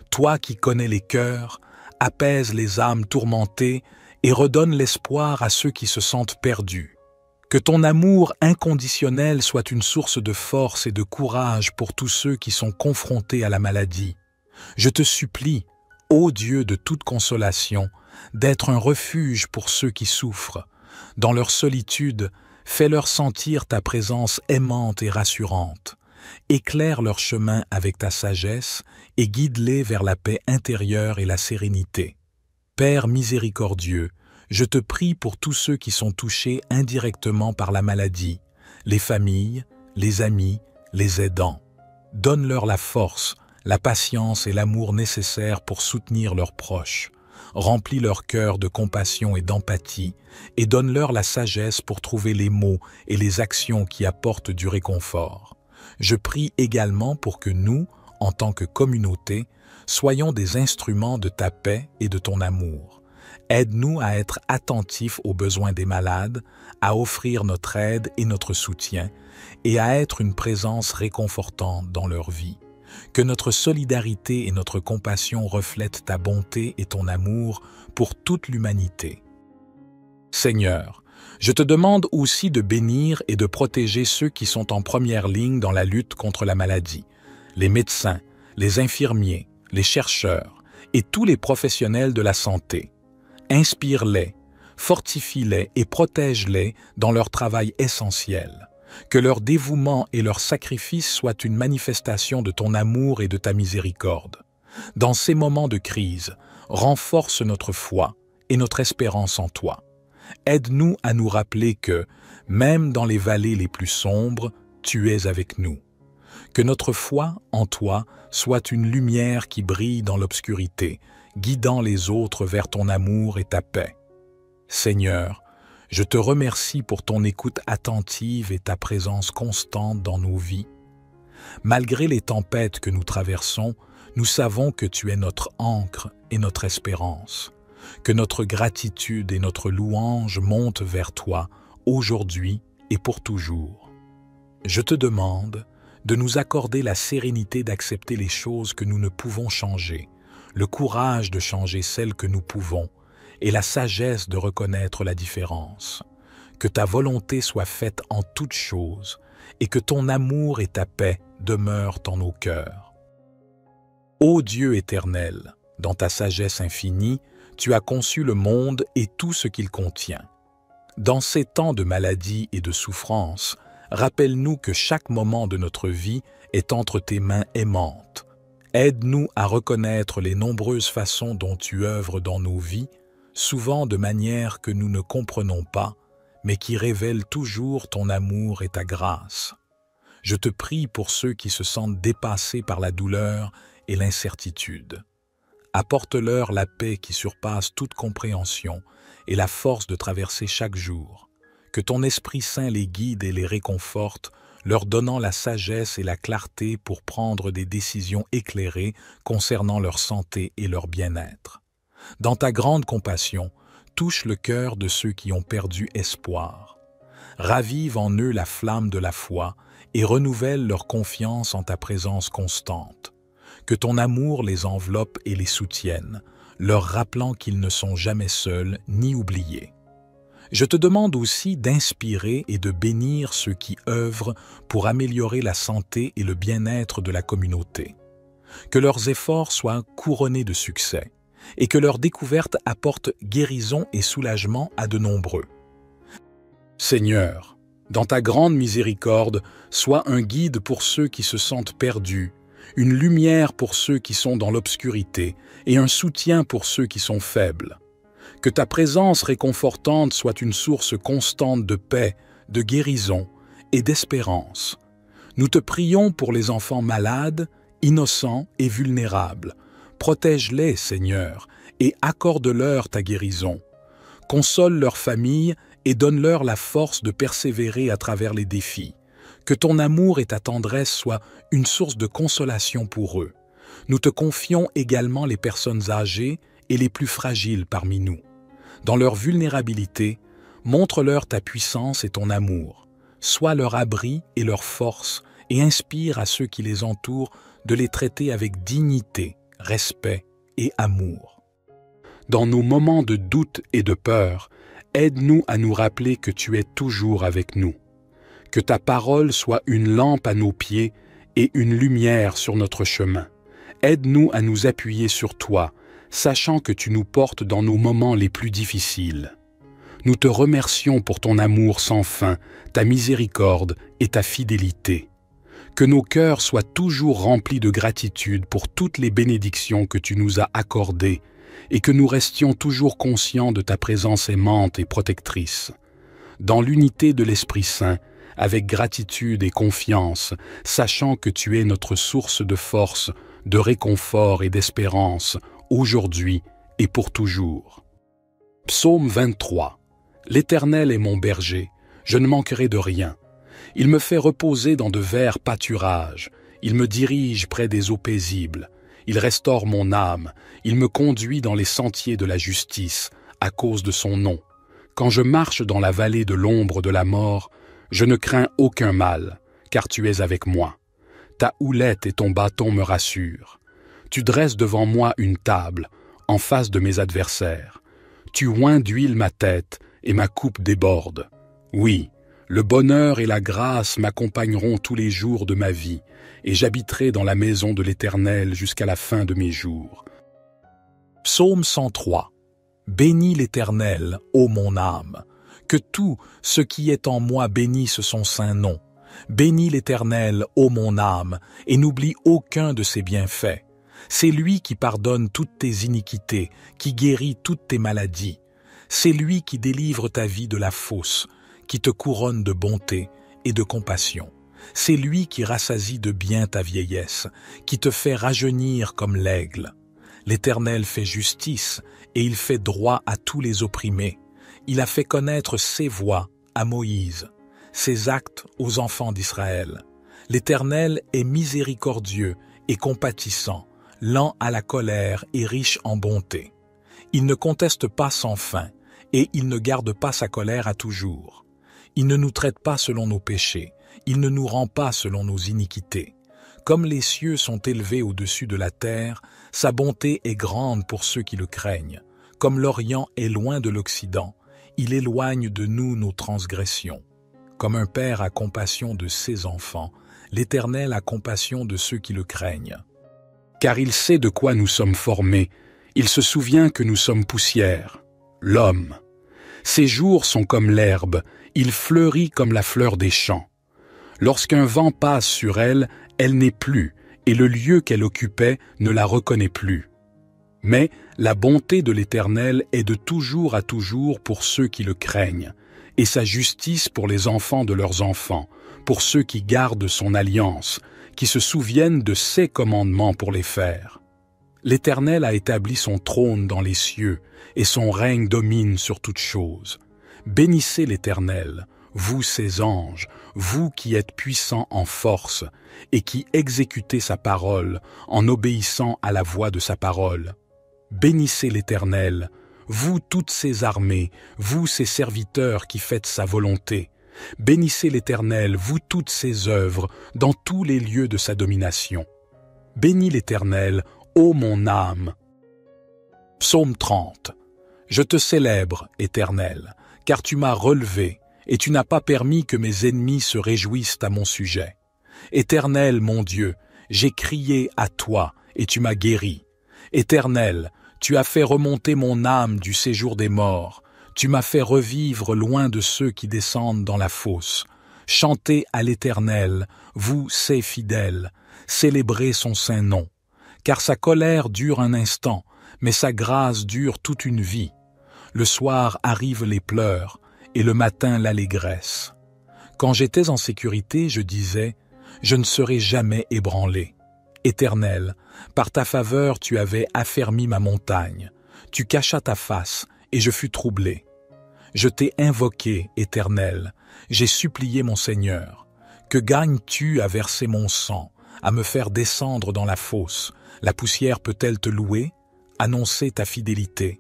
Speaker 1: Toi qui connais les cœurs, apaise les âmes tourmentées et redonne l'espoir à ceux qui se sentent perdus. Que ton amour inconditionnel soit une source de force et de courage pour tous ceux qui sont confrontés à la maladie. Je te supplie, ô Dieu de toute consolation, d'être un refuge pour ceux qui souffrent. Dans leur solitude, fais-leur sentir ta présence aimante et rassurante. Éclaire leur chemin avec ta sagesse et guide-les vers la paix intérieure et la sérénité. Père miséricordieux, je te prie pour tous ceux qui sont touchés indirectement par la maladie, les familles, les amis, les aidants. Donne-leur la force, la patience et l'amour nécessaires pour soutenir leurs proches. Remplis leur cœur de compassion et d'empathie et donne-leur la sagesse pour trouver les mots et les actions qui apportent du réconfort. Je prie également pour que nous, en tant que communauté, soyons des instruments de ta paix et de ton amour. Aide-nous à être attentifs aux besoins des malades, à offrir notre aide et notre soutien, et à être une présence réconfortante dans leur vie. Que notre solidarité et notre compassion reflètent ta bonté et ton amour pour toute l'humanité. Seigneur, je te demande aussi de bénir et de protéger ceux qui sont en première ligne dans la lutte contre la maladie, les médecins, les infirmiers, les chercheurs et tous les professionnels de la santé. Inspire-les, fortifie-les et protège-les dans leur travail essentiel. Que leur dévouement et leur sacrifice soient une manifestation de ton amour et de ta miséricorde. Dans ces moments de crise, renforce notre foi et notre espérance en toi. Aide-nous à nous rappeler que, même dans les vallées les plus sombres, tu es avec nous. Que notre foi en toi soit une lumière qui brille dans l'obscurité, guidant les autres vers ton amour et ta paix. Seigneur, je te remercie pour ton écoute attentive et ta présence constante dans nos vies. Malgré les tempêtes que nous traversons, nous savons que tu es notre ancre et notre espérance, que notre gratitude et notre louange montent vers toi, aujourd'hui et pour toujours. Je te demande de nous accorder la sérénité d'accepter les choses que nous ne pouvons changer, le courage de changer celles que nous pouvons et la sagesse de reconnaître la différence. Que ta volonté soit faite en toutes choses et que ton amour et ta paix demeurent en nos cœurs. Ô Dieu éternel, dans ta sagesse infinie, tu as conçu le monde et tout ce qu'il contient. Dans ces temps de maladie et de souffrance, rappelle-nous que chaque moment de notre vie est entre tes mains aimantes. Aide-nous à reconnaître les nombreuses façons dont tu œuvres dans nos vies, souvent de manière que nous ne comprenons pas, mais qui révèlent toujours ton amour et ta grâce. Je te prie pour ceux qui se sentent dépassés par la douleur et l'incertitude. Apporte-leur la paix qui surpasse toute compréhension et la force de traverser chaque jour. Que ton Esprit Saint les guide et les réconforte, leur donnant la sagesse et la clarté pour prendre des décisions éclairées concernant leur santé et leur bien-être. Dans ta grande compassion, touche le cœur de ceux qui ont perdu espoir. Ravive en eux la flamme de la foi et renouvelle leur confiance en ta présence constante. Que ton amour les enveloppe et les soutienne, leur rappelant qu'ils ne sont jamais seuls ni oubliés. Je te demande aussi d'inspirer et de bénir ceux qui œuvrent pour améliorer la santé et le bien-être de la communauté. Que leurs efforts soient couronnés de succès et que leurs découvertes apportent guérison et soulagement à de nombreux. Seigneur, dans ta grande miséricorde, sois un guide pour ceux qui se sentent perdus, une lumière pour ceux qui sont dans l'obscurité et un soutien pour ceux qui sont faibles. Que ta présence réconfortante soit une source constante de paix, de guérison et d'espérance. Nous te prions pour les enfants malades, innocents et vulnérables. Protège-les, Seigneur, et accorde-leur ta guérison. Console leurs familles et donne-leur la force de persévérer à travers les défis. Que ton amour et ta tendresse soient une source de consolation pour eux. Nous te confions également les personnes âgées et les plus fragiles parmi nous. Dans leur vulnérabilité, montre-leur ta puissance et ton amour. Sois leur abri et leur force et inspire à ceux qui les entourent de les traiter avec dignité, respect et amour. Dans nos moments de doute et de peur, aide-nous à nous rappeler que tu es toujours avec nous. Que ta parole soit une lampe à nos pieds et une lumière sur notre chemin. Aide-nous à nous appuyer sur toi, sachant que tu nous portes dans nos moments les plus difficiles. Nous te remercions pour ton amour sans fin, ta miséricorde et ta fidélité. Que nos cœurs soient toujours remplis de gratitude pour toutes les bénédictions que tu nous as accordées et que nous restions toujours conscients de ta présence aimante et protectrice. Dans l'unité de l'Esprit Saint, avec gratitude et confiance, sachant que tu es notre source de force, de réconfort et d'espérance, aujourd'hui et pour toujours. Psaume 23. L'Éternel est mon berger, je ne manquerai de rien. Il me fait reposer dans de verts pâturages, il me dirige près des eaux paisibles, il restaure mon âme, il me conduit dans les sentiers de la justice, à cause de son nom. Quand je marche dans la vallée de l'ombre de la mort, je ne crains aucun mal, car tu es avec moi. Ta houlette et ton bâton me rassurent. Tu dresses devant moi une table, en face de mes adversaires. Tu oins d'huile ma tête, et ma coupe déborde. Oui, le bonheur et la grâce m'accompagneront tous les jours de ma vie, et j'habiterai dans la maison de l'Éternel jusqu'à la fin de mes jours. Psaume 103. Bénis l'Éternel, ô mon âme. Que tout ce qui est en moi bénisse son saint nom. Bénis l'Éternel, ô mon âme, et n'oublie aucun de ses bienfaits. C'est lui qui pardonne toutes tes iniquités, qui guérit toutes tes maladies. C'est lui qui délivre ta vie de la fosse, qui te couronne de bonté et de compassion. C'est lui qui rassasie de bien ta vieillesse, qui te fait rajeunir comme l'aigle. L'Éternel fait justice et il fait droit à tous les opprimés. Il a fait connaître ses voies à Moïse, ses actes aux enfants d'Israël. L'Éternel est miséricordieux et compatissant, lent à la colère et riche en bonté. Il ne conteste pas sans fin, et il ne garde pas sa colère à toujours. Il ne nous traite pas selon nos péchés, il ne nous rend pas selon nos iniquités. Comme les cieux sont élevés au-dessus de la terre, sa bonté est grande pour ceux qui le craignent. Comme l'Orient est loin de l'Occident, il éloigne de nous nos transgressions. Comme un père a compassion de ses enfants, l'Éternel a compassion de ceux qui le craignent. Car il sait de quoi nous sommes formés, il se souvient que nous sommes poussière, l'homme. Ses jours sont comme l'herbe, il fleurit comme la fleur des champs. Lorsqu'un vent passe sur elle, elle n'est plus, et le lieu qu'elle occupait ne la reconnaît plus. Mais la bonté de l'Éternel est de toujours à toujours pour ceux qui le craignent, et sa justice pour les enfants de leurs enfants, pour ceux qui gardent son alliance, qui se souviennent de ses commandements pour les faire. L'Éternel a établi son trône dans les cieux, et son règne domine sur toutes choses. Bénissez l'Éternel, vous ses anges, vous qui êtes puissants en force, et qui exécutez sa parole en obéissant à la voix de sa parole. Bénissez l'Éternel, vous toutes ses armées, vous ses serviteurs qui faites sa volonté. Bénissez l'Éternel, vous toutes ses œuvres, dans tous les lieux de sa domination. Bénis l'Éternel, ô mon âme. Psaume 30. Je te célèbre, Éternel, car tu m'as relevé, et tu n'as pas permis que mes ennemis se réjouissent à mon sujet. Éternel, mon Dieu, j'ai crié à toi, et tu m'as guéri. Éternel, tu as fait remonter mon âme du séjour des morts. Tu m'as fait revivre loin de ceux qui descendent dans la fosse. Chantez à l'Éternel, vous, ses fidèles, célébrez son saint nom. Car sa colère dure un instant, mais sa grâce dure toute une vie. Le soir arrivent les pleurs, et le matin l'allégresse. Quand j'étais en sécurité, je disais, je ne serai jamais ébranlé. Éternel, par ta faveur tu avais affermi ma montagne. Tu cachas ta face, et je fus troublé. Je t'ai invoqué, Éternel, j'ai supplié mon Seigneur. Que gagnes-tu à verser mon sang, à me faire descendre dans la fosse? La poussière peut-elle te louer? Annoncer ta fidélité.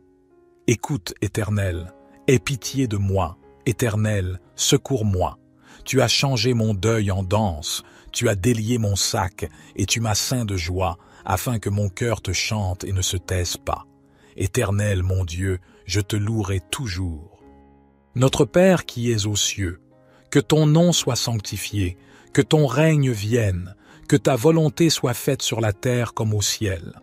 Speaker 1: Écoute, Éternel, aie pitié de moi. Éternel, secours-moi. Tu as changé mon deuil en danse, tu as délié mon sac, et tu m'as ceint de joie, afin que mon cœur te chante et ne se taise pas. Éternel, mon Dieu, je te louerai toujours. Notre Père qui es aux cieux, que ton nom soit sanctifié, que ton règne vienne, que ta volonté soit faite sur la terre comme au ciel.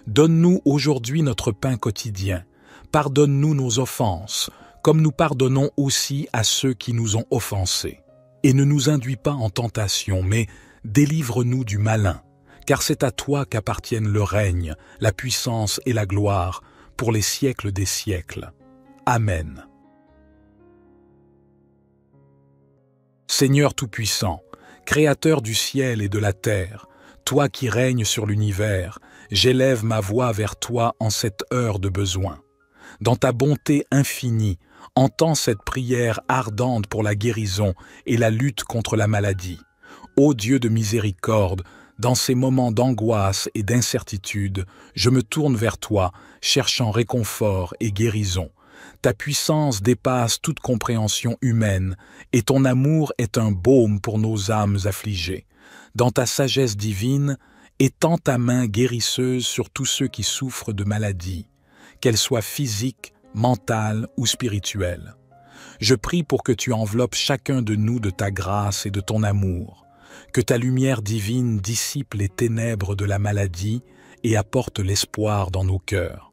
Speaker 1: Donne-nous aujourd'hui notre pain quotidien. Pardonne-nous nos offenses, comme nous pardonnons aussi à ceux qui nous ont offensés. Et ne nous induis pas en tentation, mais délivre-nous du malin, car c'est à toi qu'appartiennent le règne, la puissance et la gloire, pour les siècles des siècles. Amen. Seigneur Tout-Puissant, Créateur du ciel et de la terre, toi qui règnes sur l'univers, j'élève ma voix vers toi en cette heure de besoin. Dans ta bonté infinie, entends cette prière ardente pour la guérison et la lutte contre la maladie. Ô Dieu de miséricorde, dans ces moments d'angoisse et d'incertitude, je me tourne vers toi, cherchant réconfort et guérison. Ta puissance dépasse toute compréhension humaine, et ton amour est un baume pour nos âmes affligées. Dans ta sagesse divine, étends ta main guérisseuse sur tous ceux qui souffrent de maladies, qu'elles soient physiques, mentales ou spirituelles. Je prie pour que tu enveloppes chacun de nous de ta grâce et de ton amour, que ta lumière divine dissipe les ténèbres de la maladie et apporte l'espoir dans nos cœurs.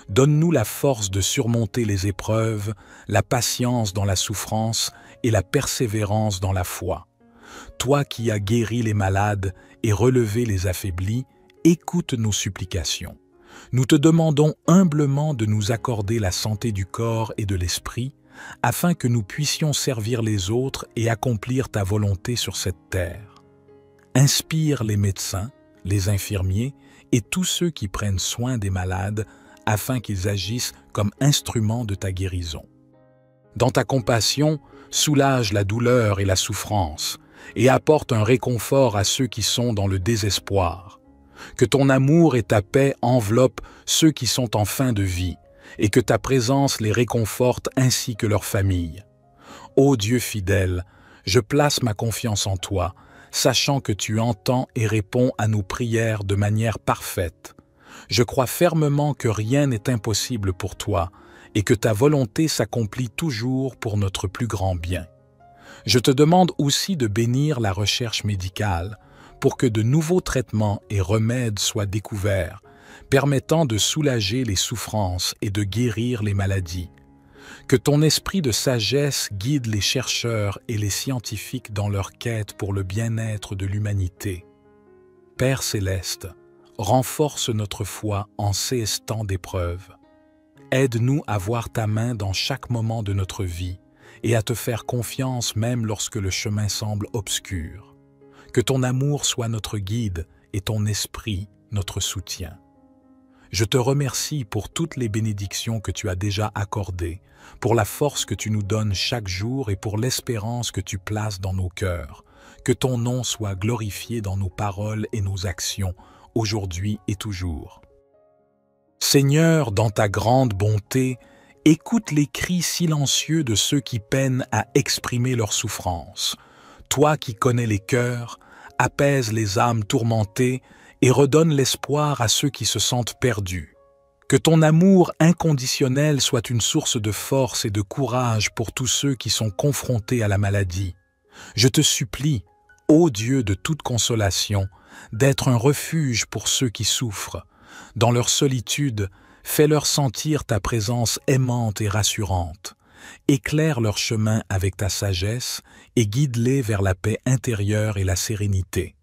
Speaker 1: Donne-nous la force de surmonter les épreuves, la patience dans la souffrance et la persévérance dans la foi. Toi qui as guéri les malades et relevé les affaiblis, écoute nos supplications. Nous te demandons humblement de nous accorder la santé du corps et de l'esprit, afin que nous puissions servir les autres et accomplir ta volonté sur cette terre. Inspire les médecins, les infirmiers et tous ceux qui prennent soin des malades, afin qu'ils agissent comme instruments de ta guérison. Dans ta compassion, soulage la douleur et la souffrance. et apporte un réconfort à ceux qui sont dans le désespoir. Que ton amour et ta paix enveloppent ceux qui sont en fin de vie, et que ta présence les réconforte ainsi que leurs familles. Ô Dieu fidèle, je place ma confiance en toi, sachant que tu entends et réponds à nos prières de manière parfaite. Je crois fermement que rien n'est impossible pour toi, et que ta volonté s'accomplit toujours pour notre plus grand bien. Je te demande aussi de bénir la recherche médicale, pour que de nouveaux traitements et remèdes soient découverts, permettant de soulager les souffrances et de guérir les maladies. Que ton esprit de sagesse guide les chercheurs et les scientifiques dans leur quête pour le bien-être de l'humanité. Père céleste, renforce notre foi en ces temps d'épreuve. Aide-nous à voir ta main dans chaque moment de notre vie et à te faire confiance même lorsque le chemin semble obscur. Que ton amour soit notre guide et ton esprit notre soutien. Je te remercie pour toutes les bénédictions que tu as déjà accordées, pour la force que tu nous donnes chaque jour et pour l'espérance que tu places dans nos cœurs. Que ton nom soit glorifié dans nos paroles et nos actions, aujourd'hui et toujours. Seigneur, dans ta grande bonté, écoute les cris silencieux de ceux qui peinent à exprimer leur souffrance. Toi qui connais les cœurs, apaise les âmes tourmentées et redonne l'espoir à ceux qui se sentent perdus. Que ton amour inconditionnel soit une source de force et de courage pour tous ceux qui sont confrontés à la maladie. Je te supplie, ô Dieu de toute consolation, d'être un refuge pour ceux qui souffrent. Dans leur solitude, fais-leur sentir ta présence aimante et rassurante. Éclaire leur chemin avec ta sagesse et guide-les vers la paix intérieure et la sérénité.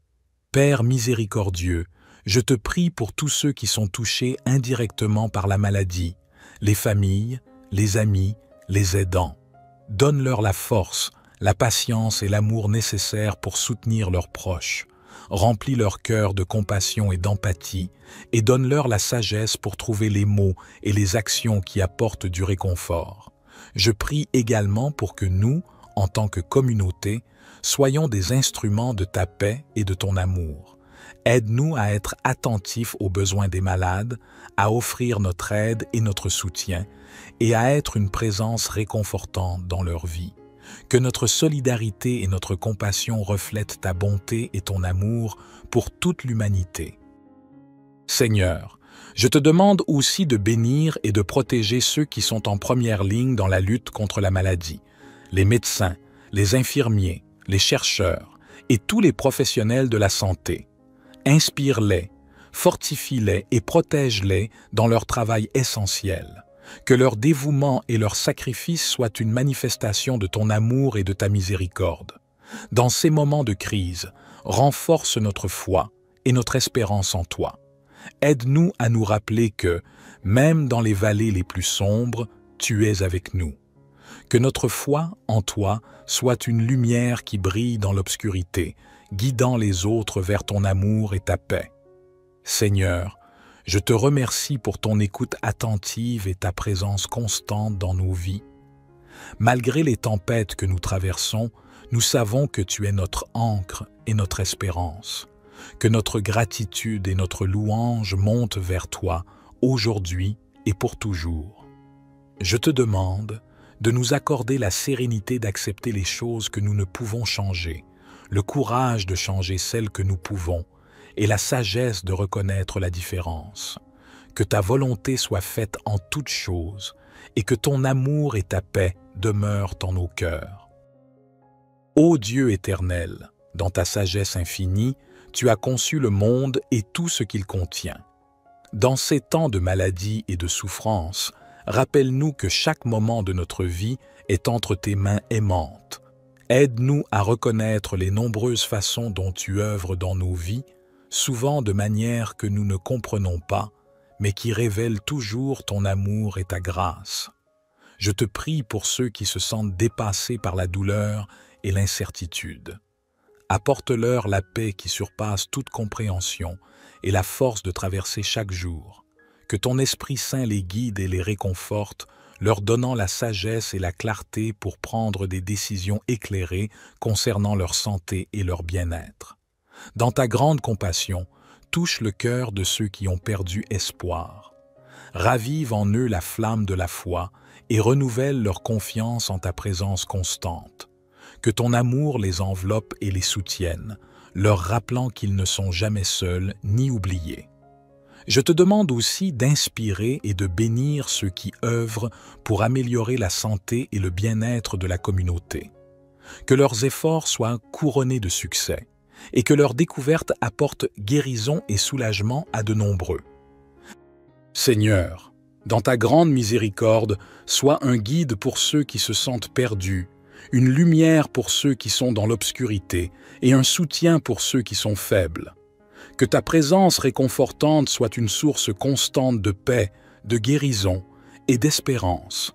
Speaker 1: Père miséricordieux, je te prie pour tous ceux qui sont touchés indirectement par la maladie, les familles, les amis, les aidants. Donne-leur la force, la patience et l'amour nécessaires pour soutenir leurs proches. Remplis leur cœur de compassion et d'empathie et donne-leur la sagesse pour trouver les mots et les actions qui apportent du réconfort. Je prie également pour que nous, en tant que communauté, soyons des instruments de ta paix et de ton amour. Aide-nous à être attentifs aux besoins des malades, à offrir notre aide et notre soutien, et à être une présence réconfortante dans leur vie. Que notre solidarité et notre compassion reflètent ta bonté et ton amour pour toute l'humanité. Seigneur, je te demande aussi de bénir et de protéger ceux qui sont en première ligne dans la lutte contre la maladie, les médecins, les infirmiers, les chercheurs et tous les professionnels de la santé. Inspire-les, fortifie-les et protège-les dans leur travail essentiel. Que leur dévouement et leur sacrifice soient une manifestation de ton amour et de ta miséricorde. Dans ces moments de crise, renforce notre foi et notre espérance en toi. Aide-nous à nous rappeler que, même dans les vallées les plus sombres, tu es avec nous. Que notre foi en toi soit une lumière qui brille dans l'obscurité, guidant les autres vers ton amour et ta paix. Seigneur, je te remercie pour ton écoute attentive et ta présence constante dans nos vies. Malgré les tempêtes que nous traversons, nous savons que tu es notre ancre et notre espérance. Que notre gratitude et notre louange montent vers toi, aujourd'hui et pour toujours. Je te demande de nous accorder la sérénité d'accepter les choses que nous ne pouvons changer, le courage de changer celles que nous pouvons, et la sagesse de reconnaître la différence. Que ta volonté soit faite en toutes choses, et que ton amour et ta paix demeurent en nos cœurs. Ô Dieu éternel, dans ta sagesse infinie, tu as conçu le monde et tout ce qu'il contient. Dans ces temps de maladie et de souffrance, rappelle-nous que chaque moment de notre vie est entre tes mains aimantes. Aide-nous à reconnaître les nombreuses façons dont tu œuvres dans nos vies, souvent de manière que nous ne comprenons pas, mais qui révèlent toujours ton amour et ta grâce. Je te prie pour ceux qui se sentent dépassés par la douleur et l'incertitude. Apporte-leur la paix qui surpasse toute compréhension et la force de traverser chaque jour. que ton Esprit Saint les guide et les réconforte, leur donnant la sagesse et la clarté pour prendre des décisions éclairées concernant leur santé et leur bien-être. Dans ta grande compassion, touche le cœur de ceux qui ont perdu espoir. Ravive en eux la flamme de la foi et renouvelle leur confiance en ta présence constante. Que ton amour les enveloppe et les soutienne, leur rappelant qu'ils ne sont jamais seuls ni oubliés. Je te demande aussi d'inspirer et de bénir ceux qui œuvrent pour améliorer la santé et le bien-être de la communauté. Que leurs efforts soient couronnés de succès et que leurs découvertes apportent guérison et soulagement à de nombreux. Seigneur, dans ta grande miséricorde, sois un guide pour ceux qui se sentent perdus, une lumière pour ceux qui sont dans l'obscurité et un soutien pour ceux qui sont faibles. Que ta présence réconfortante soit une source constante de paix, de guérison et d'espérance.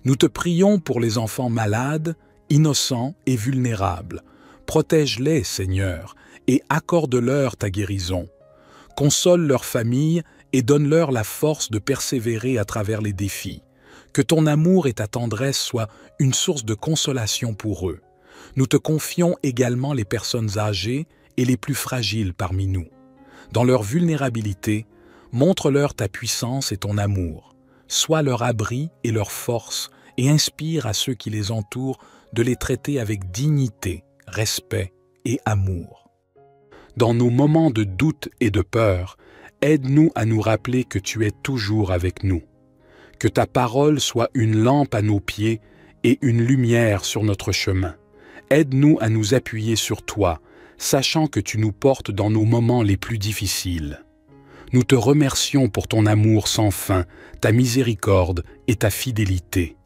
Speaker 1: Nous te prions pour les enfants malades, innocents et vulnérables. Protège-les, Seigneur, et accorde-leur ta guérison. Console leurs familles et donne-leur la force de persévérer à travers les défis. Que ton amour et ta tendresse soient une source de consolation pour eux. Nous te confions également les personnes âgées et les plus fragiles parmi nous. Dans leur vulnérabilité, montre-leur ta puissance et ton amour. Sois leur abri et leur force et inspire à ceux qui les entourent de les traiter avec dignité, respect et amour. Dans nos moments de doute et de peur, aide-nous à nous rappeler que tu es toujours avec nous. Que ta parole soit une lampe à nos pieds et une lumière sur notre chemin. Aide-nous à nous appuyer sur toi, sachant que tu nous portes dans nos moments les plus difficiles. Nous te remercions pour ton amour sans fin, ta miséricorde et ta fidélité.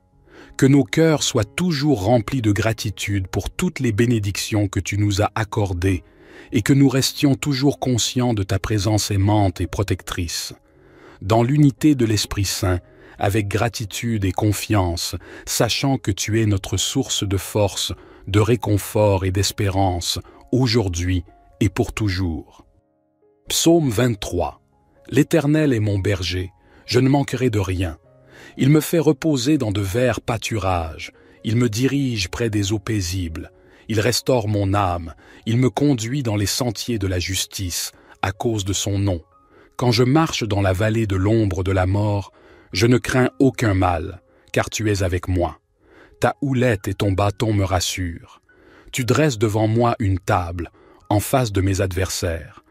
Speaker 1: Que nos cœurs soient toujours remplis de gratitude pour toutes les bénédictions que tu nous as accordées et que nous restions toujours conscients de ta présence aimante et protectrice. Dans l'unité de l'Esprit Saint, avec gratitude et confiance, sachant que tu es notre source de force, de réconfort et d'espérance, aujourd'hui et pour toujours. Psaume 23. L'Éternel est mon berger, je ne manquerai de rien. Il me fait reposer dans de verts pâturages, il me dirige près des eaux paisibles, il restaure mon âme, il me conduit dans les sentiers de la justice, à cause de son nom. Quand je marche dans la vallée de l'ombre de la mort, je ne crains aucun mal, car tu es avec moi. Ta houlette et ton bâton me rassurent. Tu dresses devant moi une table, en face de mes adversaires.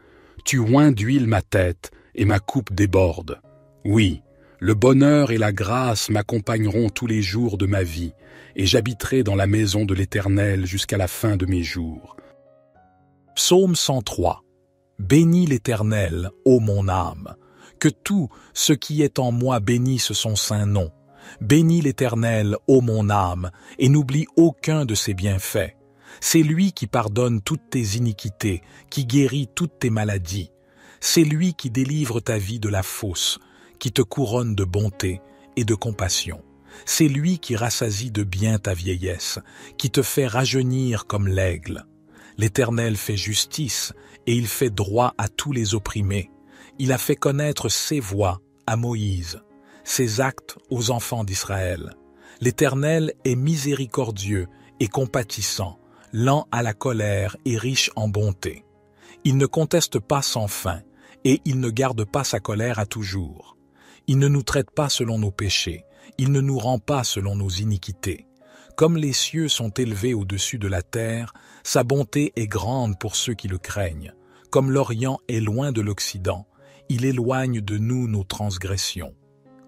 Speaker 1: Tu oins d'huile ma tête, et ma coupe déborde. Oui, le bonheur et la grâce m'accompagneront tous les jours de ma vie, et j'habiterai dans la maison de l'Éternel jusqu'à la fin de mes jours. Psaume 103. Bénis l'Éternel, ô mon âme. Que tout ce qui est en moi bénisse son saint nom. Bénis l'Éternel, ô mon âme, et n'oublie aucun de ses bienfaits. C'est lui qui pardonne toutes tes iniquités, qui guérit toutes tes maladies. C'est lui qui délivre ta vie de la fosse, qui te couronne de bonté et de compassion. C'est lui qui rassasie de bien ta vieillesse, qui te fait rajeunir comme l'aigle. L'Éternel fait justice et il fait droit à tous les opprimés. Il a fait connaître ses voies à Moïse, ses actes aux enfants d'Israël. L'Éternel est miséricordieux et compatissant, lent à la colère et riche en bonté. Il ne conteste pas sans fin, et il ne garde pas sa colère à toujours. Il ne nous traite pas selon nos péchés, il ne nous rend pas selon nos iniquités. Comme les cieux sont élevés au-dessus de la terre, sa bonté est grande pour ceux qui le craignent. Comme l'Orient est loin de l'Occident, il éloigne de nous nos transgressions.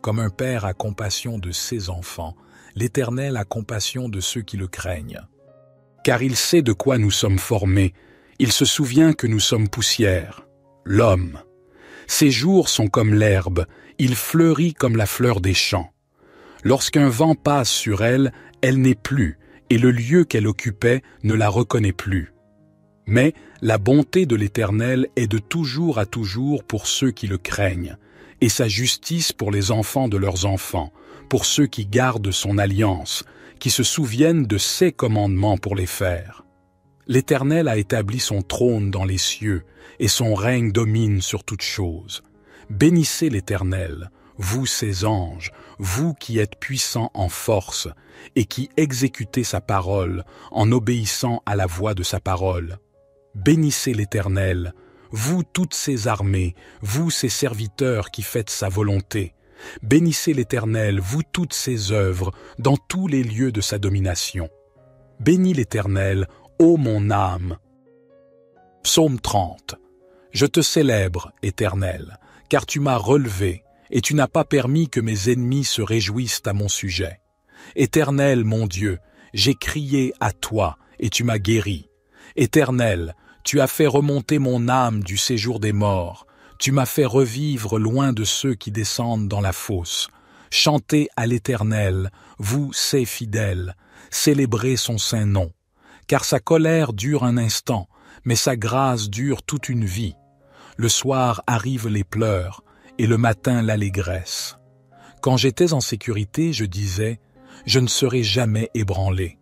Speaker 1: Comme un père a compassion de ses enfants, l'Éternel a compassion de ceux qui le craignent. Car il sait de quoi nous sommes formés, il se souvient que nous sommes poussière, l'homme. Ses jours sont comme l'herbe, il fleurit comme la fleur des champs. Lorsqu'un vent passe sur elle, elle n'est plus, et le lieu qu'elle occupait ne la reconnaît plus. Mais la bonté de l'Éternel est de toujours à toujours pour ceux qui le craignent, et sa justice pour les enfants de leurs enfants, pour ceux qui gardent son alliance, qui se souviennent de ses commandements pour les faire. L'Éternel a établi son trône dans les cieux, et son règne domine sur toutes choses. Bénissez l'Éternel, vous ses anges, vous qui êtes puissants en force, et qui exécutez sa parole en obéissant à la voix de sa parole. Bénissez l'Éternel, vous toutes ses armées, vous ses serviteurs qui faites sa volonté. Bénissez l'Éternel, vous toutes ses œuvres, dans tous les lieux de sa domination. Bénis l'Éternel, ô mon âme. Psaume 30. Je te célèbre, Éternel, car tu m'as relevé, et tu n'as pas permis que mes ennemis se réjouissent à mon sujet. Éternel, mon Dieu, j'ai crié à toi, et tu m'as guéri. Éternel, tu as fait remonter mon âme du séjour des morts. Tu m'as fait revivre loin de ceux qui descendent dans la fosse. Chantez à l'Éternel, vous, ses fidèles, célébrez son saint nom. Car sa colère dure un instant, mais sa grâce dure toute une vie. Le soir arrivent les pleurs, et le matin l'allégresse. Quand j'étais en sécurité, je disais, je ne serai jamais ébranlé.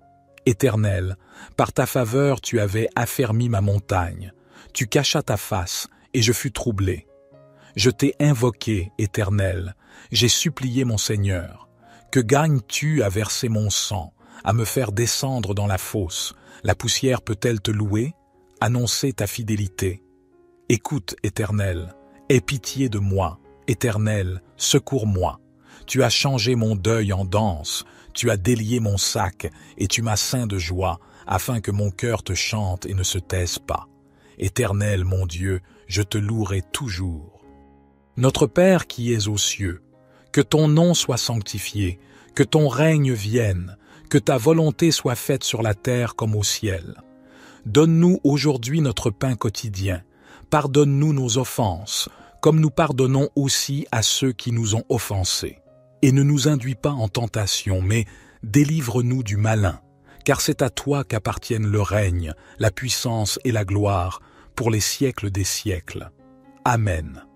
Speaker 1: Éternel, par ta faveur tu avais affermi ma montagne. Tu cachas ta face, et je fus troublé. Je t'ai invoqué, Éternel, j'ai supplié mon Seigneur. Que gagnes-tu à verser mon sang, à me faire descendre dans la fosse? La poussière peut-elle te louer? Annoncer ta fidélité. Écoute, Éternel, aie pitié de moi. Éternel, secours-moi. Tu as changé mon deuil en danse, tu as délié mon sac, et tu m'as ceint de joie, afin que mon cœur te chante et ne se taise pas. Éternel, mon Dieu, je te louerai toujours. Notre Père qui es aux cieux, que ton nom soit sanctifié, que ton règne vienne, que ta volonté soit faite sur la terre comme au ciel. Donne-nous aujourd'hui notre pain quotidien. Pardonne-nous nos offenses, comme nous pardonnons aussi à ceux qui nous ont offensés. Et ne nous induis pas en tentation, mais délivre-nous du malin, car c'est à toi qu'appartiennent le règne, la puissance et la gloire, pour les siècles des siècles. Amen.